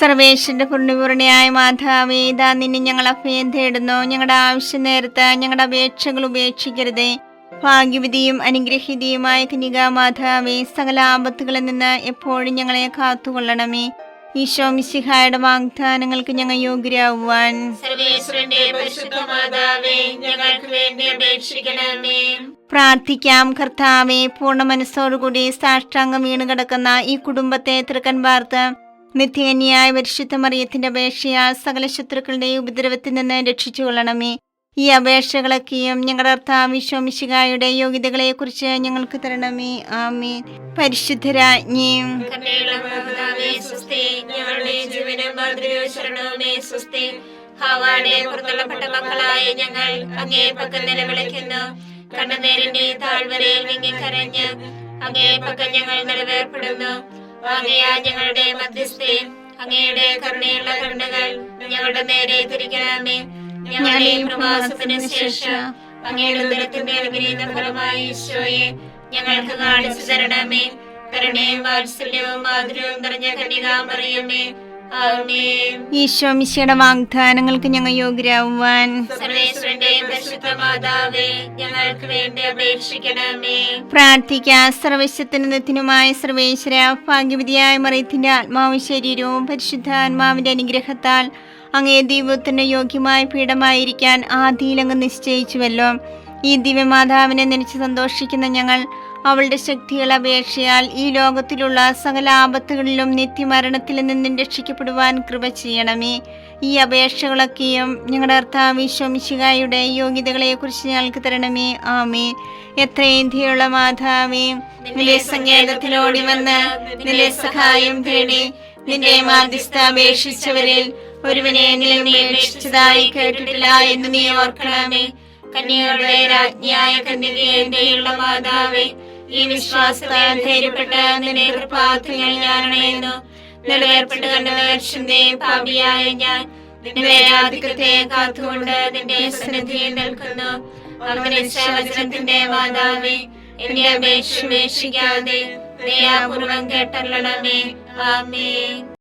സർവേശ്വരന്റെ പൂർണ്ണപൂർണ്ണയായ മാതാവേ, ഇതാ നിന്നെ ഞങ്ങൾ അഭയം തേടുന്നു. ഞങ്ങളുടെ ആവശ്യ നേരത്ത് ഞങ്ങളുടെ അപേക്ഷകൾ ഉപേക്ഷിക്കരുതേ. ഭാഗ്യവതിയും അനുഗ്രഹീതയുമായ കന്യകാമാതാവേ, സകല ആപത്തുകളിൽ നിന്ന് എപ്പോഴും ഞങ്ങളെ കാത്തുകൊള്ളണമേ. ഈശോ മിശിഹായുടെ വാഗ്ദാനങ്ങൾക്ക് ഞങ്ങൾ യോഗ്യരാകുവാൻ സർവേശ്വരന്റെ പരിശുദ്ധ മാതാവേ, ഞങ്ങൾക്ക് വേണ്ടി അപേക്ഷിക്കണമേ. പ്രാർത്ഥിക്കാം. കർത്താവേ, പൂർണ്ണ മനസ്സോടുകൂടി സാഷ്ടാംഗം വീണ് കിടക്കുന്ന ഈ കുടുംബത്തെ തൃക്കൻ പാർത്ത് നിത്യകന്യായ പരിശുദ്ധ മറിയത്തിന്റെ അപേക്ഷയാൽ സകല ശത്രുക്കളുടെ ഉപദ്രവത്തിൽ നിന്ന് രക്ഷിച്ചു കൊള്ളണമേ. ഈ അപേക്ഷകളൊക്കെയും ഞങ്ങളുടെ കർത്താവ് ഈശോ മിശിഹായുടെ യോഗ്യതകളെ കുറിച്ച് ഞങ്ങൾക്ക് തരണമേ. ആമേൻ. പരിശുദ്ധരാജ്ഞി, കരുണയുള്ള മാതാവേ, സ്വസ്തി. ഞങ്ങളുടെ ജീവനും മാതൃകയും ശരണവുമേ, സ്വസ്തി. ഹവ്വായുടെ പുറത്തള്ളപ്പെട്ട മക്കളായ ഞങ്ങൾ അങ്ങേ പക്കൽ നിലവിളിക്കുന്നു. കണ്ണുനീരിന്റെ താഴ്വരയിൽ വിങ്ങിക്കരഞ്ഞ് അങ്ങേ പക്കൽ ഞങ്ങൾ നിലവേർപ്പെടുന്നു. അങ്ങയാ ഞങ്ങളുടെ മധ്യസ്ഥേ, അങ്ങയുടെ കരുണയുള്ള കണ്ണുകൾ ഞങ്ങളുടെ നേരെ തിരിക്കണമേ. ഞങ്ങളുടെ പ്രവാസത്തിന് ശേഷം അങ്ങയുടെ ഉദരത്തിന്റെ അനുഗ്രഹീത ഫലമായി ഈശോയെ ഞങ്ങൾക്ക് കാണിച്ചു തരണമേ. കരുണയും വാത്സല്യവും മാധുര്യവും നിറഞ്ഞ കന്യകാമറിയമേ, ആമേൻ. ഈശോ മിശിഹായുടെ വാഗ്ദാനങ്ങൾക്ക് ഞങ്ങൾ യോഗ്യരാകുവാൻ സർവേശ്വരന്റെ പരിശുദ്ധ മാതാവേ, ഞങ്ങൾക്ക് വേണ്ടി അപേക്ഷിക്കണമേ. പ്രാർത്ഥിക്കാം. സർവശക്തനുമായ സർവേശ്വര, ഭാഗ്യവതിയായ മറിയത്തിന്റെ ആത്മാവും ശരീരവും പരിശുദ്ധാത്മാവിന്റെ അനുഗ്രഹത്താൽ അങ്ങേ ദൈവത്തിന്റെ യോഗ്യമായ പീഠമായിരിക്കാൻ ആദിയിലങ്ങ് നിശ്ചയിച്ചുവല്ലോ. ഈ ദിവ്യമാതാവിനെ നനച്ച് സന്തോഷിക്കുന്ന ഞങ്ങൾ അവളുടെ ശക്തികൾ അപേക്ഷയാൽ ഈ ലോകത്തിലുള്ള സകല ആപത്തുകളിലും നിത്യമരണത്തിൽ നിന്നും രക്ഷിക്കപ്പെടുവാൻ കൃപ ചെയ്യണമേ. ഈ അപേക്ഷകളൊക്കെയും ഞങ്ങളുടെ കർത്താവ് ഈശോ മിശിഹായുടെ യോഗ്യതകളെ കുറിച്ച് ഞങ്ങൾക്ക് തരണമേ. ആമേൻ. എത്രയും ധീരമുള്ള മാതാവേ, നിന്റെ സങ്കേതത്തിലോടി വന്ന് നിന്റെ സഹായം തേടി നിന്റെ മാധ്യസ്ഥ അപേക്ഷിച്ചവരിൽ ഒരുവനെങ്കിലും നീ അപേക്ഷിച്ചതായി കേട്ടിട്ടില്ല എന്ന് നീ ഓർക്കണമേ. കന്യകളുടെ രാജ്ഞിയായ കന്യകയുള്ള മാതാവേ, ഈ വിശ്വാസത്താൽ ധൈര്യപ്പെട്ട് നിന്റെ കൃപാർത്ഥങ്ങൾ ഞാൻ അണയുന്നു. നിലവേർപ്പെട്ട് കണ്ട പാപിയായ ഞാൻ നിന്റെ ആധിക്യത്തെ കാത്തുകൊണ്ട് നിന്റെ സന്നിധിയിൽ നിൽക്കുന്നു. അങ്ങനെ വചനത്തിന്റെ മാതാവേ, എന്റെ അപേക്ഷ ഉപേക്ഷിക്കാതെ ദയാപൂർവം കേട്ടല്ലണമേ. ആമേൻ.